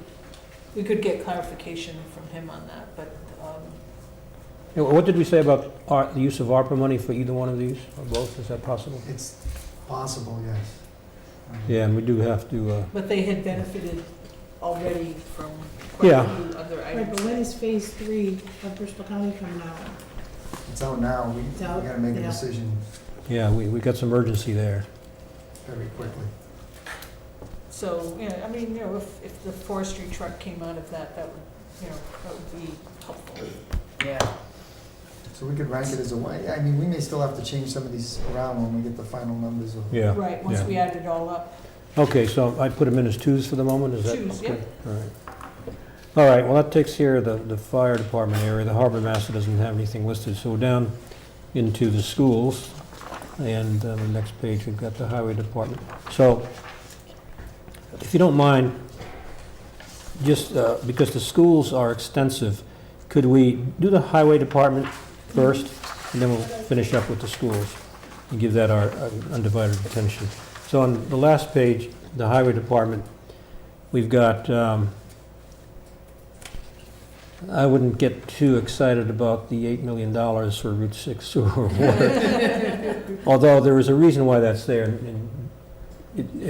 We could get clarification from him on that, but, what did we say about the use of ARPA money for either one of these, or both? Is that possible? It's possible, yes. Yeah, and we do have to, but they had benefited already from quite Yeah. a few other Right, but items. when is phase 3 of Bristol County coming out? It's out now. We It's out, gotta make a yeah. decision yeah, we got some urgency there. very quickly. So, I mean, if the forestry truck came out of that, that would be helpful. Yeah. So we could rank it as a 1. I mean, we may still have to change some of these around when we get the final numbers of. Yeah. Right, once yeah. we add it all up. Okay, so I put them in as 2s for the moment, is that? 2s, okay? yep. All right. All right, well, that takes care of the fire department area. The harbor master doesn't have anything listed, so we're down into the schools. And the next page, we've got the highway department. So, if you don't mind, just because the schools are extensive, could we do the highway department first, and then we'll finish up with the schools and give that our undivided attention. So on the last page, the highway department, we've got, I wouldn't get too excited about the $8 million for Route 6 sewer water. Although there is a reason why that's there, and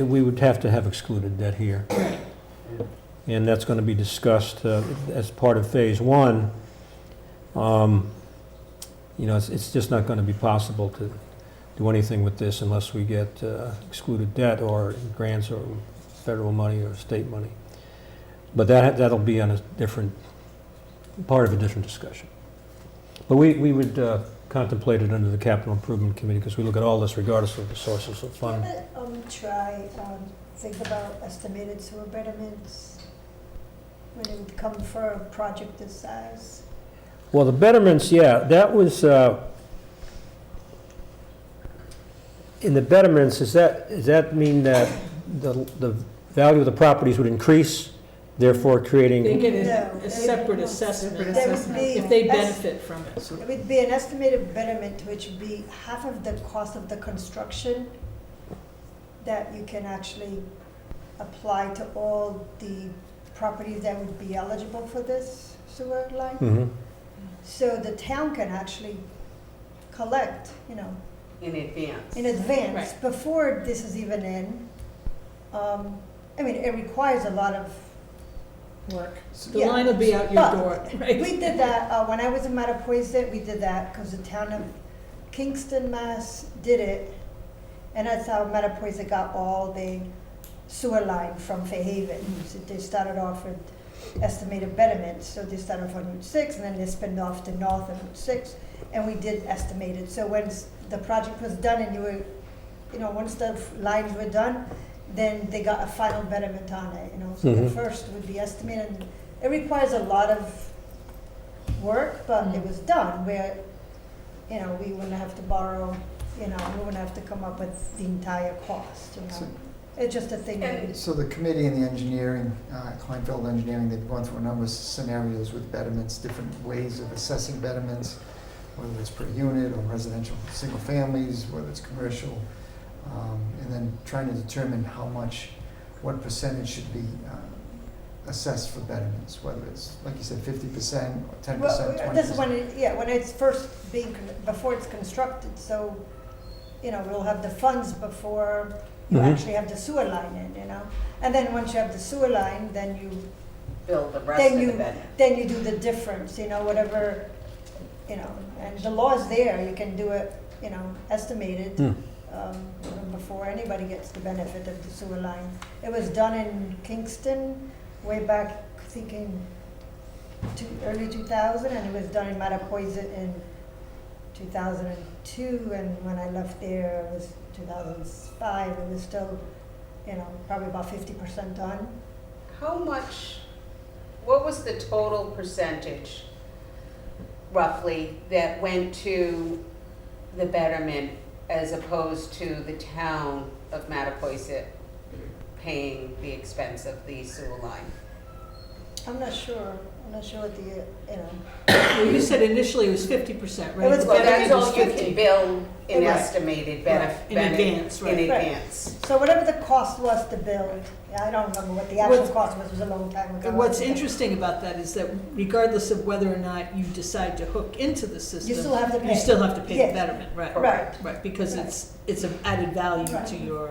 we would have to have excluded that here. And that's going to be discussed as part of Phase 1. It's just not going to be possible to do anything with this unless we get excluded debt or grants or federal money or state money. But that'll be on a different part of a different discussion. But we would contemplate it under the capital improvement committee, because we look at all this regardless of the sources of Can funding. try, think about estimated sewer betterments when it would come for a project this size? Well, the betterments, yeah, that was, in the betterments, does that mean that the value of the properties would increase, therefore They creating, get No, a separate Separate assessment There would be if they es- benefit from it. It would be an estimated betterment, which would be half of the cost of the construction that you can actually apply to all the properties that would be eligible for this sewer line. Mhm. So the town can actually collect, In advance. in advance, Right. before this is even in. I mean, it requires a lot of Work. The Yeah. line will be out your But door, right? We did that, when I was in Mattapoisett, we did that, because the town of Kingston, Mass. did it. And that's how Mattapoisett got all the sewer line from Fairhaven. So they started off with estimated betterment, so they started off on Route 6, and then they spinned off to north of Route 6, and we did estimated. So when the project was done and once the lines were done, then they got a final betterment on it, So the Mhm. first would be estimated. And it requires a lot of work, but it was done where, we wouldn't have to borrow, we wouldn't have to come up with the entire cost, So- It's just a thing that So the committee and the engineering, Kleinfeld Engineering, they've gone through a number of scenarios with betterments, different ways of assessing betterments, whether it's per unit or residential, single families, whether it's commercial, and then trying to determine what percentage should be assessed for betterments, whether it's, like you said, 50% or 10%, Well, this is 20%. when it's first before it's constructed, so, we'll have the funds before you Mhm. actually have the sewer line in, And then once you have the sewer line, then you Build the rest of the betterment. then you do the difference, whatever, and the law is there, you can do it, estimated, Hmm. before anybody gets the benefit of the sewer line. It was done in Kingston way back, I think in early 2000, and it was done in Mattapoisett in 2002, and when I left there, it was 2005, it was still, probably about 50% done. What was the total percentage roughly that went to the betterment as opposed to the town of Mattapoisett paying the expense of the sewer line? I'm not sure what the, Well, you said initially it was 50%, right? It was The Well, betterment that's all was you 50. can bill in Right. estimated Right, in advance, right. In Right. advance. so whatever the cost was to build, I don't remember what the actual cost was, it was a long time ago. And what's interesting about that is that regardless of whether or not you decide to hook into the system, You still have to pay. you still have to pay Yes. the betterment, right? Right. Right, because Right. it's an added value Right. to your,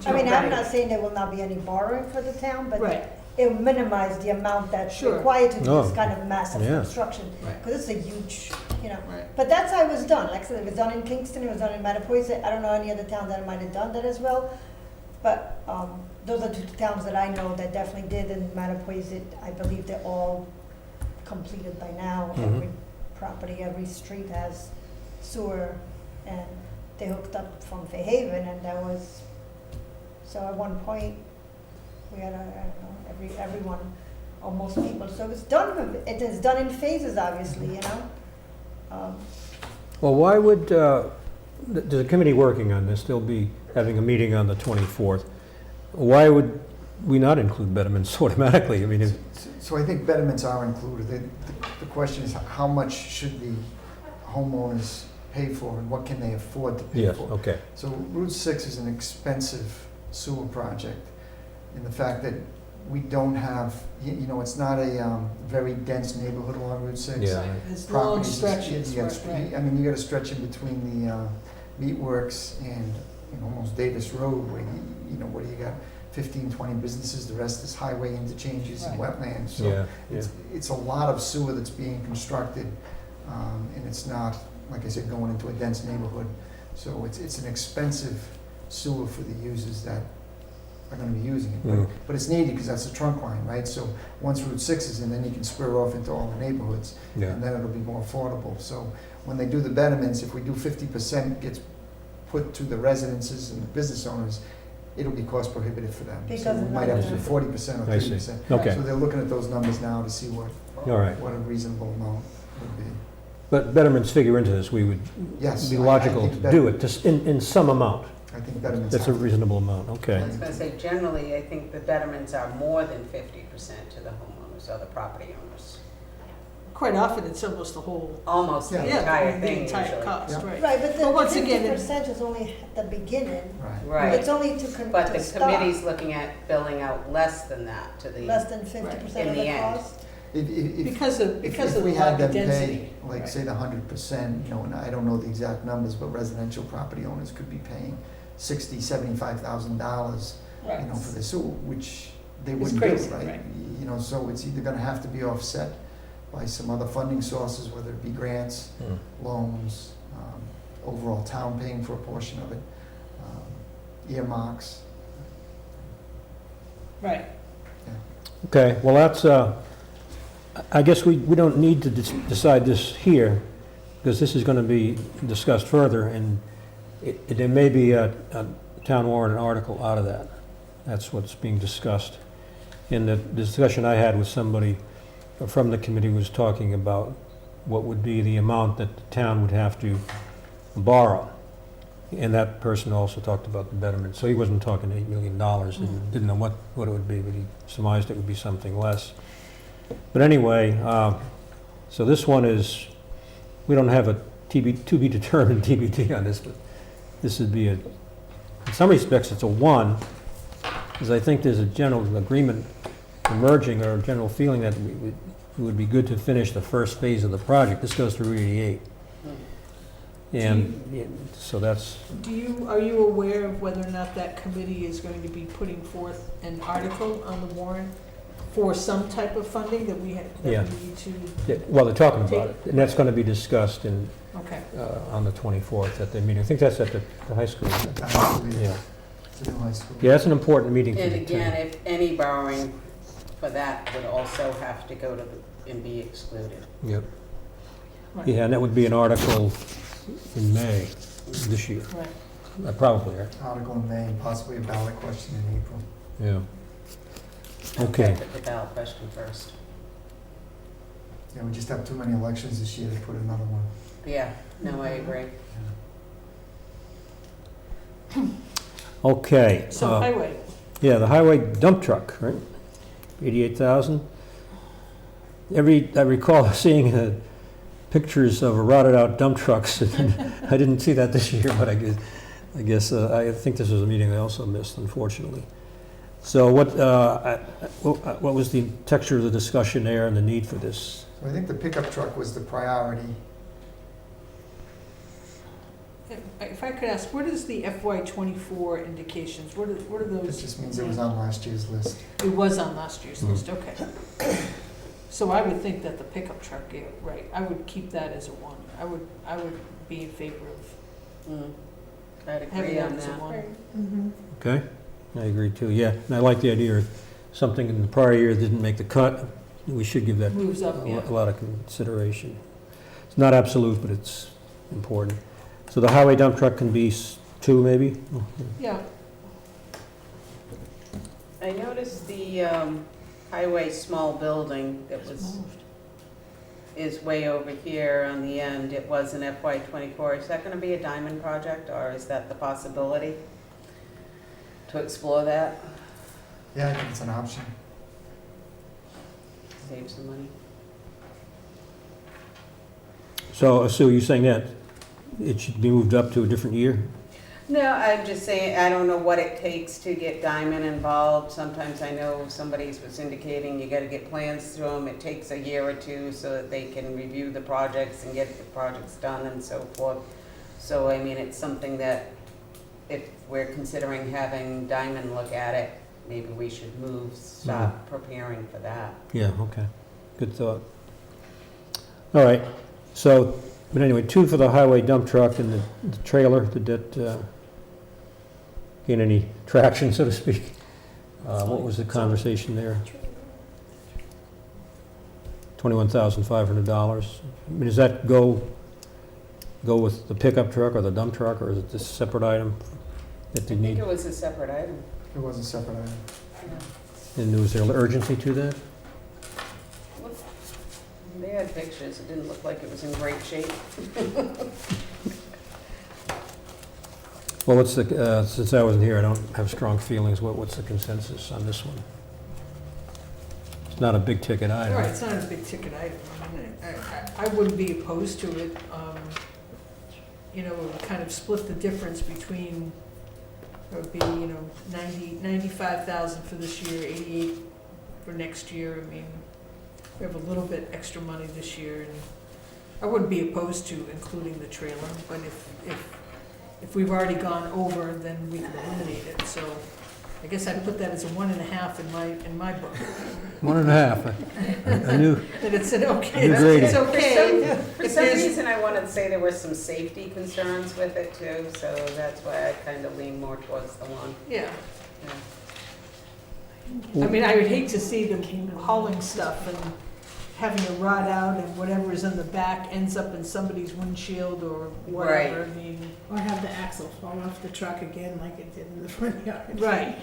I mean, I'm Right. not saying there will not be any borrowing for the town, but right, it will minimize the amount that's Sure. required to do this Oh. kind of massive Yeah. construction. Right. Because it's a huge, right. but that's how it was done. Like I said, it was done in Kingston, it was done in Mattapoisett. I don't know any other town that might have done that as well. But those are two towns that I know that definitely did, and Mattapoisett, I believe they're all completed by now. Mhm. Every property, every street has sewer, and they hooked up from Fairhaven, and that was, so at one point, we had, I don't know, everyone, or most people, so it is done in phases, obviously, Well, why would, there's a committee working on this, they'll be having a meeting on the 24th. Why would we not include betterments automatically? I mean, So I think betterments are included. The question is, how much should the homeowners pay for, and what can they afford to pay yes, for? okay. So Route 6 is an expensive sewer project, in the fact that we don't have, it's not a very dense neighborhood along Route 6. Yeah. There's long Properties, stretches, you right, gotta- right. I mean, you gotta stretch in between the meatworks and, almost Davis Road, where what do you got? 15, 20 businesses, the rest is highway interchanges and Right. wetlands. So Yeah, yeah. it's a lot of sewer that's being constructed, and it's not, like I said, going into a dense neighborhood. So it's an expensive sewer for the users that are gonna be using it. Mm. But it's needed because that's a trunk line, right? So once Route 6 is in, then you can spur off into all the neighborhoods, Yeah, and then it'll be more affordable. So when they do the betterments, if we do 50% gets put to the residences and the business owners, it'll be cost prohibitive for them. So Because we of might have to do that. 40% or I see. 30%. okay, So they're looking at those numbers now to see what all right. a reasonable amount would be. But betterments figure into this, we would Yes. be I logical think to bet- do it, just in some amount. I think betterments. That's a have to- reasonable amount, okay. I was gonna say, generally, I think the betterments are more than 50% to the homeowners or the property owners. Quite often, it's almost the whole, Almost the Yeah. entire the thing entire usually. cost, Yeah. right? Right, but But once the again, 50% is only at the beginning. Right. Right, It's only but to the start, committee's looking at billing out less than that to the, less than 50% In of the the end. cost. If, Because of, if because if of the we had lack them of pay, density. like, say, the 100%, you know, and I don't know the exact numbers, but residential property owners could be paying $60,000-$75,000, you know, for this, so, which they It's wouldn't do, crazy, right? right. You know, so it's either gonna have to be offset by some other funding sources, whether it be grants, loans, overall town paying for a portion of it, earmarks. Right. Okay, well, that's, I guess we don't need to decide this here, because this is going to be discussed further, and there may be a town warrant article out of that. That's what's being discussed. And the discussion I had with somebody from the committee was talking about what would be the amount that the town would have to borrow. And that person also talked about the betterment, so he wasn't talking $8 million, and didn't know what it would be, but he surmised it would be something less. But anyway, so this one is, we don't have a to be determined TBD on this, but this would be in some respects, it's a 1, because I think there's a general agreement emerging, or a general feeling that it would be good to finish the first phase of the project. This goes through 88. And yeah, so that's, Are you aware of whether or not that committee is going to be putting forth an article on the warrant for some type of funding that we Yeah. need to, well, they're talking about it, and that's going to be discussed okay. on the 24th at the meeting. I think that's at the high school. Yeah, It's a new high school. yeah, that's an important meeting for and the again, town. if any borrowing for that would also have to go to and be excluded. Yep. Right. Yeah, and that would be an article in May this year, Right. probably, right? Article in May, and possibly a ballot question in April. Yeah. Okay. Put the ballot question first. Yeah, we just have too many elections this year to put another one. Yeah, no, I agree. Okay. So highway, Yeah, the highway dump truck, right? 88,000. I recall seeing pictures of rotted out dump trucks. I didn't see that this year, but I guess I think this was a meeting I also missed, unfortunately. So what was the texture of the discussion there and the need for this? So I think the pickup truck was the priority. if I could ask, what is the FY '24 indications? What are It those? just means it was on last year's list. It was on last year's Mhm. list, okay. So I would think that the pickup truck, yeah, right, I would keep that as a 1. I would be in favor of I'd having agree that on as a that. 1. Mhm. Okay, I agree too, yeah. And I like the idea of something in the prior year didn't make the cut. We should give that Moves up, yeah. a lot of consideration. It's not absolute, but it's important. So the highway dump truck can be 2, maybe? Yeah, I noticed the highway small building that is way over here on the end. It was in FY '24. Is that going to be a diamond project, or is that the possibility to explore that? Yeah, I think it's an option. Save some money. So, Sue, you're saying that it should be moved up to a different year? No, I'm just saying, I don't know what it takes to get Diamond involved. Sometimes I know somebody was indicating you gotta get plans through them. It takes a year or two so that they can review the projects and get the projects done and so forth. So, I mean, it's something that if we're considering having Diamond look at it, maybe we should start preparing for that. Yeah, okay. Good thought. All right, so, but anyway, 2 for the highway dump truck and the trailer. Did that gain any traction, so to speak? What was the conversation there? $21,500. I mean, does that go with the pickup truck or the dump truck, or is it just a separate item that they I think need? it was a separate item. It was a separate item. And was there urgency to that? They had pictures, it didn't look like it was in great shape. Well, what's the, since I wasn't here, I don't have strong feelings. What's the consensus on this one? It's not a big ticket All right, item. it's not a big ticket item. I mean, I wouldn't be opposed to it. You know, it would kind of split the difference between, it would be, 95,000 for this year, 88 for next year. I mean, we have a little bit extra money this year, and I wouldn't be opposed to including the trailer, but if we've already gone over, then we can eliminate it. So I guess I'd put that as a 1.5 in my book. 1.5. I knew. That it said, okay, New grading. it's okay. For some reason, I wanted to say there were some safety concerns with it too, so that's why I kind of lean more towards the one. Yeah. Yeah. I mean, I would hate to see them hauling stuff and having it rot out and whatever is in the back ends up in somebody's windshield or whatever. Right. I mean, Or have the axle fall off the truck again like it did in the front yard. right,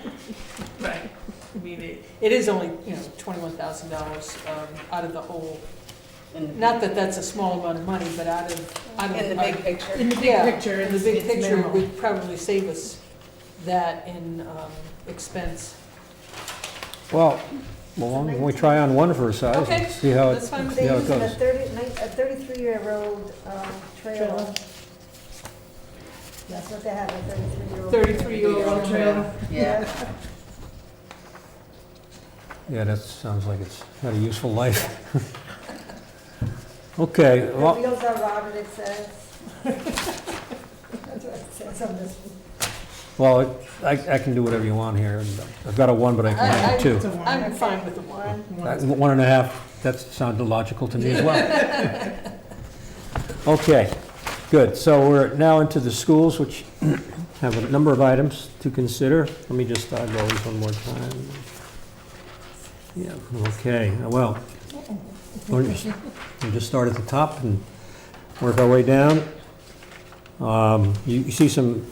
right. I mean, it is only, $21,000 out of the whole, In not that that's a small amount of money, but out of. in the big picture. In the big Yeah, picture, in the it's big it's picture, minimal. would probably save us that in expense. Well, why don't we try on one for size Okay, and see how it, that's fine. see They're how it using a goes. 33-year-old trailer. Trailer. That's what they have, a 33-year-old. 33-year-old trailer. Yeah. Yeah, that sounds like it's had a useful life. Okay, The well, wheels are rotted, it says. That's what it says on this one. well, I can do whatever you want here. And I've got a 1, but I can add It's a 2. one. I'm fine with the one. One. 1.5, that sounded logical to me as well. Okay, good. So we're now into the schools, which have a number of items to consider. Let me just go over these one more time. Yeah, okay, well, we'll just start at the top and work our way down. You see some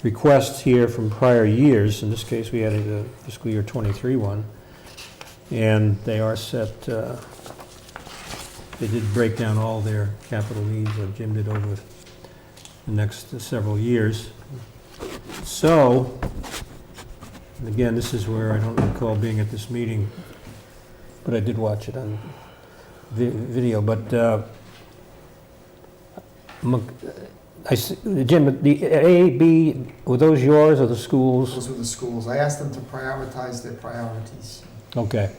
requests here from prior years. In this case, we had a fiscal year '23 one. And they are set, they did break down all their capital needs that Jim did over the next several years. So, and again, this is where I don't recall being at this meeting, but I did watch it on video. But Jim, the A, B, were those yours or the schools? Those were the schools. I asked them to prioritize their priorities. Okay,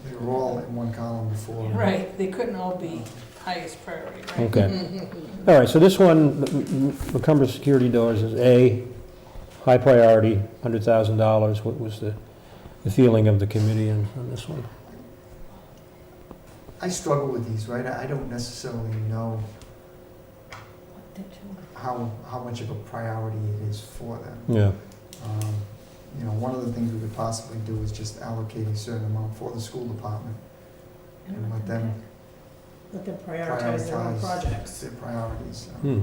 They were all in one column before. Right, they couldn't all be highest priority, right? okay. All right, so this one, McCumber Security Doors is A, high priority, $100,000. What was the feeling of the committee on this one? I struggle with these, right? I don't necessarily know how much of a priority it is for them. Yeah, One of the things we could possibly do is just allocate a certain amount for the school department and let them Let them prioritize their own prioritize projects. their priorities. hmm.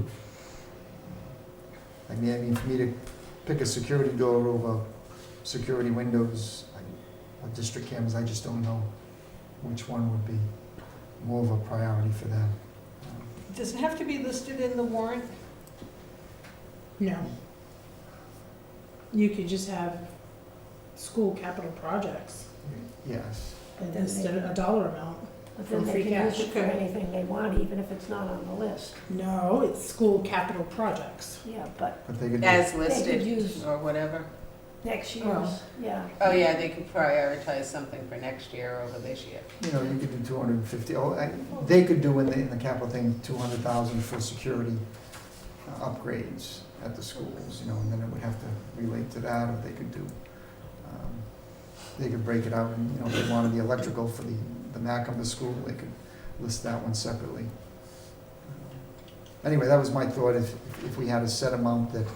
I mean, for me to pick a security door over security windows or district cameras, I just don't know which one would be more of a priority for them. Does it have to be listed in the warrant? No. You could just have school capital projects Yes. But then instead of they, a dollar amount. but then from they free can use cash. it for anything they want, even if it's not on the list. No, it's school capital projects. Yeah, but But they could, As could listed use- or whatever. next year's, Oh. yeah. Oh, yeah, they could prioritize something for next year over this year. you could do 250, they could do in the capital thing, 200,000 for security upgrades at the schools, and then it would have to relate to that, or they could do, they could break it out, and, if they wanted the electrical for the Macomb school, they could list that one separately. Anyway, that was my thought, if we had a set amount that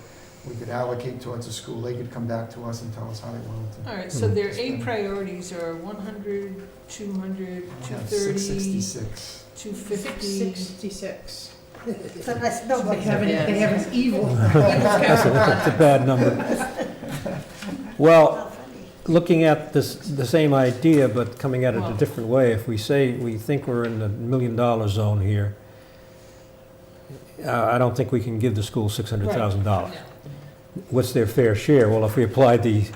we could allocate towards a school. They could come back to us and tell us how they wanted to. All right, so their A Spend. priorities are 100, 200, I have 230, 666. 250. 666. It's a nice number. They have an evil. That's a bad number. Well, looking at this, the same idea, but coming at it a different way, if we say we think we're in the $1 million zone here, I don't think we can give the school $600,000. What's their fair share? Well, if we applied the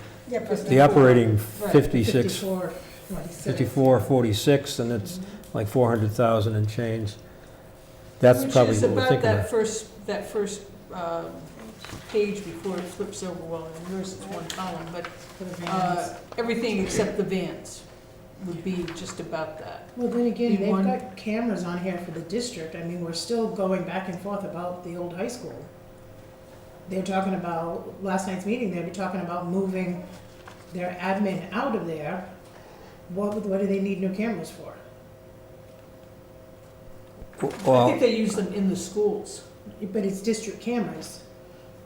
operating 56, 54, 46, then it's like 400,000 and change. That's probably what we're Which is thinking about of. that first page before it flips over, well, in yours it's one column, but everything except the vans would be just about that. Well, then again, Be they've one- got cameras on here for the district. I mean, we're still going back and forth about the old high school. They're talking about, last night's meeting, they were talking about moving their admin out of there. What do they need new cameras for? I think Well, they use them in the schools, But it's district cameras.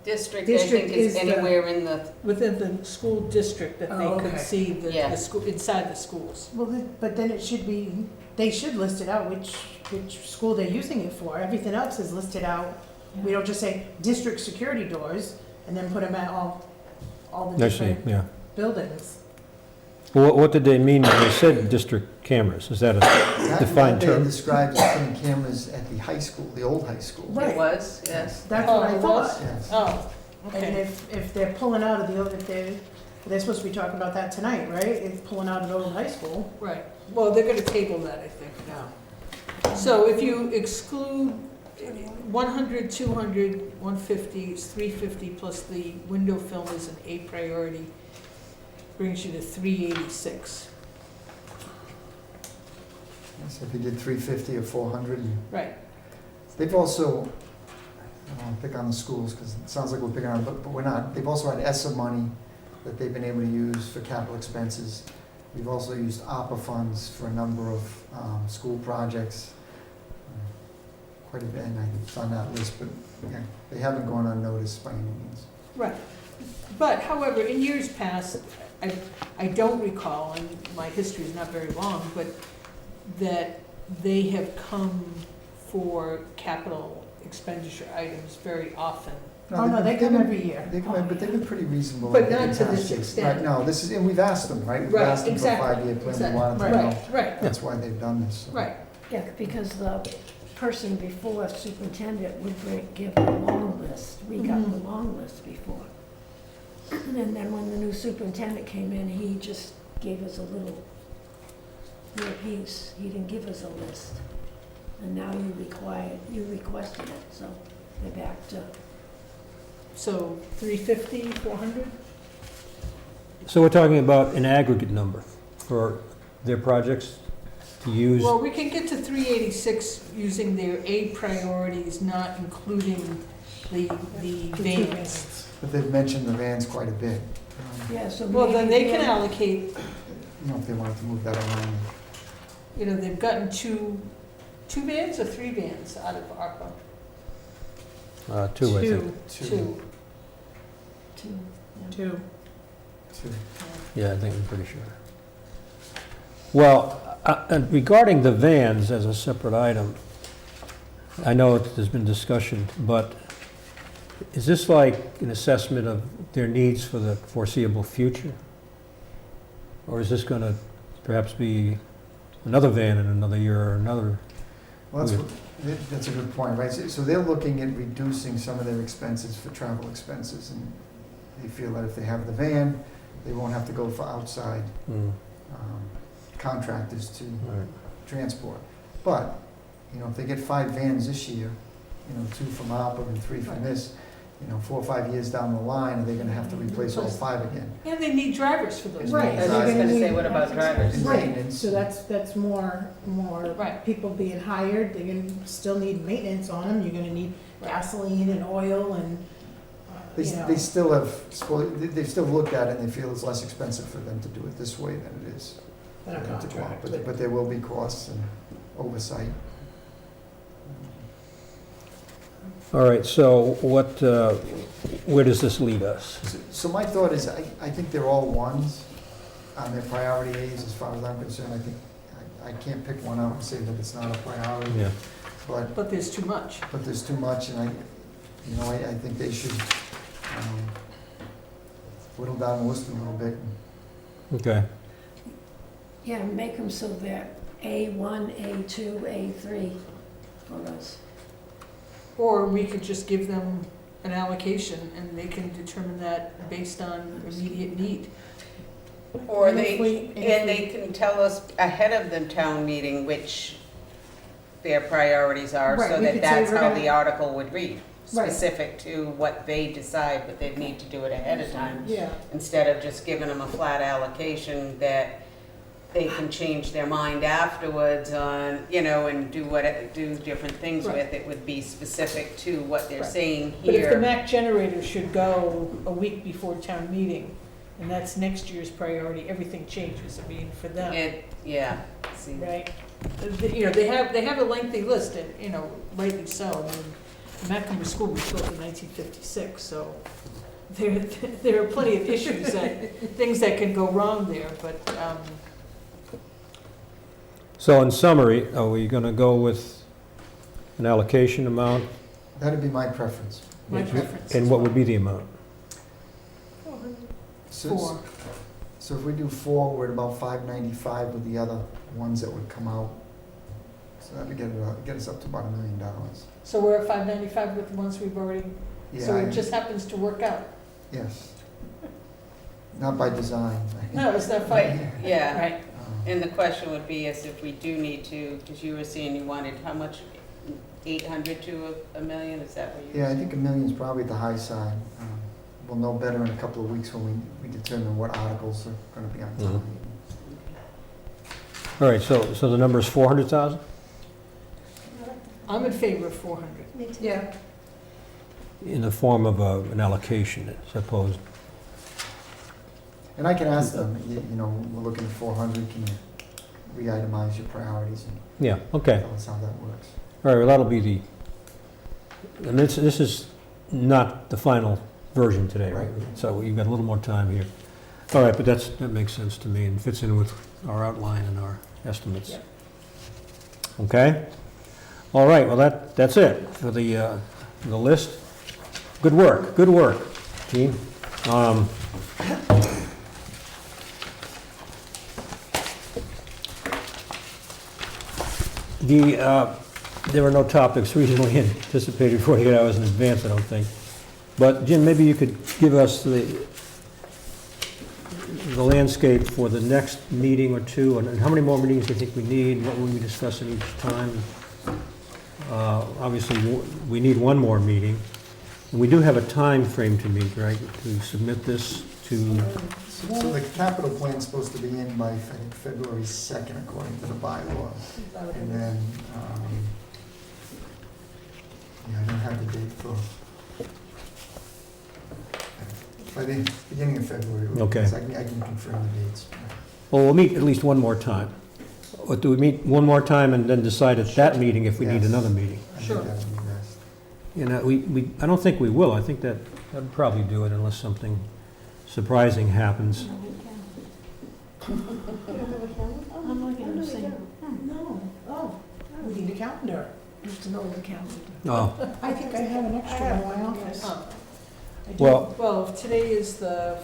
District, I District think, is is the- anywhere in the, within the school district that they Oh, could okay. see Yeah. the school, inside the schools. Well, but then it should be, they should list it out, which school they're using it for. Everything else is listed out. We don't just say district security doors and then put them at all the I see, different yeah. buildings. Well, what did they mean when they said district cameras? Is that a defined That they term? described as putting cameras at the high school, the old high school. Right. it was, yes. That's what I Oh, it thought. was? Yes. Oh, And okay. if they're pulling out of the old, if they're supposed to be talking about that tonight, right? It's pulling out of the old high school. Right. Well, they're gonna table that, I think, now. So if you exclude 100, 200, 150, it's 350 plus the window film is an A priority, brings you to 386. So if you did 350 or 400, Right. they've also, I don't want to pick on the schools because it sounds like we're picking on them, but we're not. They've also had ESSA money that they've been able to use for capital expenses. We've also used ARPA funds for a number of school projects. Quite a bit, and it's on that list, but yeah, they haven't gone unnoticed by any means. Right. But however, in years past, I don't recall, and my history is not very long, but that they have come for capital expenditure items very often. Oh, no, they they've come been- every year. They come in, but they've been pretty reasonable. But in the not to past this years. extent. Right, no, this is, and we've asked them, right? We've Right, asked them for a exactly, 5-year plan, we exactly. wanted to know. Right, right, That's why they've done this. so. right. Yeah, because the person before superintendent would give a long list. We got the long list before. And then when the new superintendent came in, he just gave us a little piece. He didn't give us a list. And now you requested it, so they're back to, So 350, 400? So we're talking about an aggregate number for their projects to use? Well, we can get to 386 using their A priorities, not including the vans. But they've mentioned the vans quite a bit. yeah, so Well, then they maybe can they're- allocate, You know, if they wanted to move that around. you know, they've gotten two vans or 3 vans out of ARPA? 2, I think. Two. to, Two. Yeah, I think I'm pretty sure. Well, and regarding the vans as a separate item, I know there's been discussion, but is this like an assessment of their needs for the foreseeable future? Or is this going to perhaps be another van in another year or another? Well, that's a good point, right? So they're looking at reducing some of their expenses for travel expenses, and they feel that if they have the van, they won't have to go for outside Hmm, contractors to all right. transport. But, you know, if they get 5 vans this year, you know, 2 from ARPA and 3 from this, you know, 4 or 5 years down the line, are they gonna have to replace all 5 again? And they need drivers for those. Right. I was They're just gonna gonna say, need- what about drivers? And Right, maintenance. so that's more Right. people being hired. They're gonna still need maintenance on them. You're gonna need gasoline and oil and, you know. They still have, they've still looked at it and they feel it's less expensive for them to do it this way than it is Than a for them to go out. contract. But there will be costs and oversight. All right, so what, where does this lead us? So my thought is, I think they're all ones on their priority A's as far as I'm concerned. I think, I can't pick one out and say that it's not a priority, Yeah, But there's too much. but there's too much, and I think they should whittle down the list a little bit. okay. Yeah, make them so they're A1, A2, A3 for us. Or we could just give them an allocation and they can determine that based on immediate need. Or And if we- they can tell us ahead of the town meeting which their priorities are, Right, so we that could say that's we're how gonna- the article would read. Right. Specific to what they decide, but they'd need to do it ahead of time, Yeah, instead of just giving them a flat allocation that they can change their mind afterwards on, and do different things Right. with. It would be specific to what they're Right. saying But if the here. MAC generator should go a week before town meeting, and that's next year's priority, everything changes, I mean, for them, See, right? They have a lengthy list, and, rightly so, I mean, Macomber School was built in 1956, so there are plenty of issues things that can go wrong there, but, So in summary, are we gonna go with an allocation amount? That'd be my preference. my preference. And what would be the amount? So- Four. So if we do 4, we're at about 595 with the other ones that would come out. So that would get us up to about $1 million. So we're at 595 with the ones we've already, so Yeah, it just happens to work out. yes. Not by design. No, it's not but, fun, yeah, right? and the question would be is if we do need to, because you were saying you wanted how much, 800 to a million, is that what you? Yeah, I think $1 million is probably the high side. We'll know better in a couple of weeks when we determine what articles are gonna be on town Mhm. meeting. All right, so the number is 400,000? I'm in favor of 400. yeah. In the form of an allocation, as opposed, And I can ask them, we're looking at 400, can you re-itemize your priorities and yeah, okay. tell us how that works? All right, well, that'll be and this is not the final version today, right? So you've got a little more time here. All right, but that makes sense to me and fits in with our outline and our estimates. Yeah. Okay? All right, well, that's it for the list. Good work, team. There were no topics reasonably anticipated 48 hours in advance, I don't think. But Jim, maybe you could give us the landscape for the next meeting or two, and how many more meetings do you think we need? What will we discuss in each time? Obviously, we need one more meeting. And we do have a time frame to meet, right, to submit this to, So the capital plan's supposed to be in by, I think, February 2nd, according to the bylaw. And then, I don't have the date for, by the beginning of February. Okay. So I can confirm the dates. well, we'll meet at least one more time. Or do we meet one more time and then decide at that meeting if we need Yes. another meeting? I Sure. think that would be best. I don't think we will. I think that'd probably do it unless something surprising happens. I'm looking at the same, No, we need a calendar. it's an old calendar. Oh, I think I have an extra in my office. Oh, I do. Well, today is the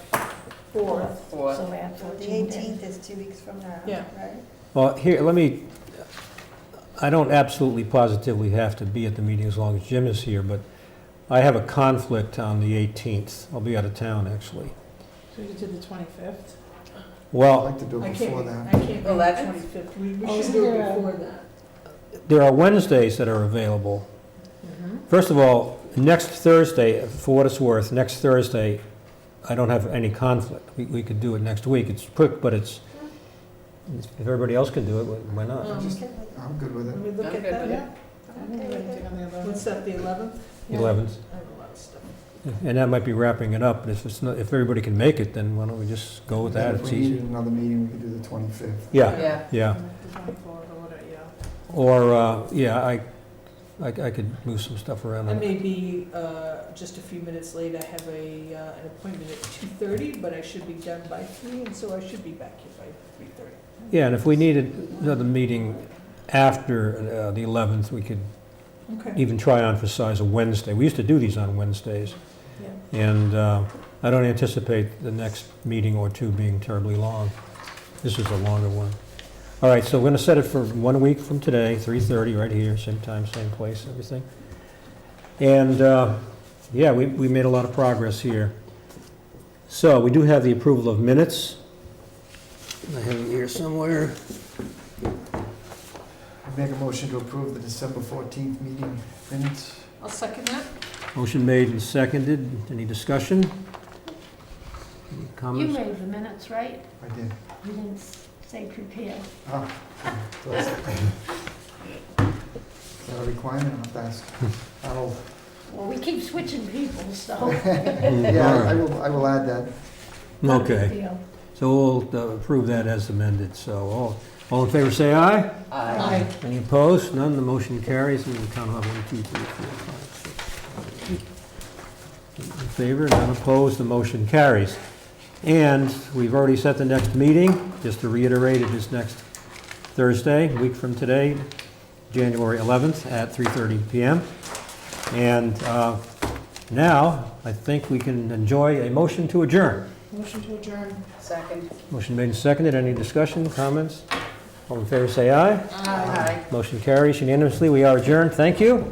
4th. Or- So add So the 14 days. 18th is 2 weeks from now, Yeah. right? well, here, I don't absolutely positively have to be at the meeting as long as Jim is here, but I have a conflict on the 18th. I'll be out of town, actually. So you did the 25th? I'd Well, like to do I it before can't, that. I can't, Well, do the that's- 25th, we Oh, should isn't do it there a- before that. there are Wednesdays that are available. Mm-hmm. First of all, next Thursday, for what it's worth, next Thursday, I don't have any conflict. We could do it next week. It's quick, but if everybody else can do it, why not? Um, I'm good with Let it. me look I'm at good that. with Yeah. I don't have anything on the other. What's that, the 11th? 11th. I have a lot of stuff. And that might be wrapping it up, but if everybody can make it, then why don't we just go with that? If It's we easy. needed another meeting, we could do the 25th. Yeah, Yeah, yeah. The 24th or whatever, yeah. Or, yeah, I could move some stuff around. I may be, just a few minutes late, I have an appointment at 2:30, but I should be done by 3, and so I should be back here by 3:30. Yeah, and if we needed another meeting after the 11th, we could Okay. even try on for size a Wednesday. We used to do these on Wednesdays, Yeah. and I don't anticipate the next meeting or two being terribly long. This is a longer one. All right, so we're going to set it for 1 week from today, 3:30, right here, same time, same place, everything. And, yeah, we made a lot of progress here. So we do have the approval of minutes. I have it here somewhere. I make a motion to approve the December 14th meeting minutes. I'll second that. Motion made and seconded. Any discussion? Any You comments? made the minutes, right? I did. You didn't say prepare. Oh. Is that a requirement? I'll have to ask. I'll, Well, we keep switching people, so. yeah, I will add that. not a big Okay, deal. so we'll approve that as amended. So all in favor, say aye. Aye. Any opposed? None. The motion carries. And we count on 1, 2, 3, 4, 5, 6, 7, 8 in favor, none opposed. The motion carries. And we've already set the next meeting. Just to reiterate, it is next Thursday, a week from today, January 11th at 3:30 p.m. And now, I think we can enjoy a motion to adjourn. Motion to adjourn. Second. Motion made and seconded. Any discussion, comments? All in favor, say aye. Aye. Motion carries unanimously. We are adjourned. Thank you.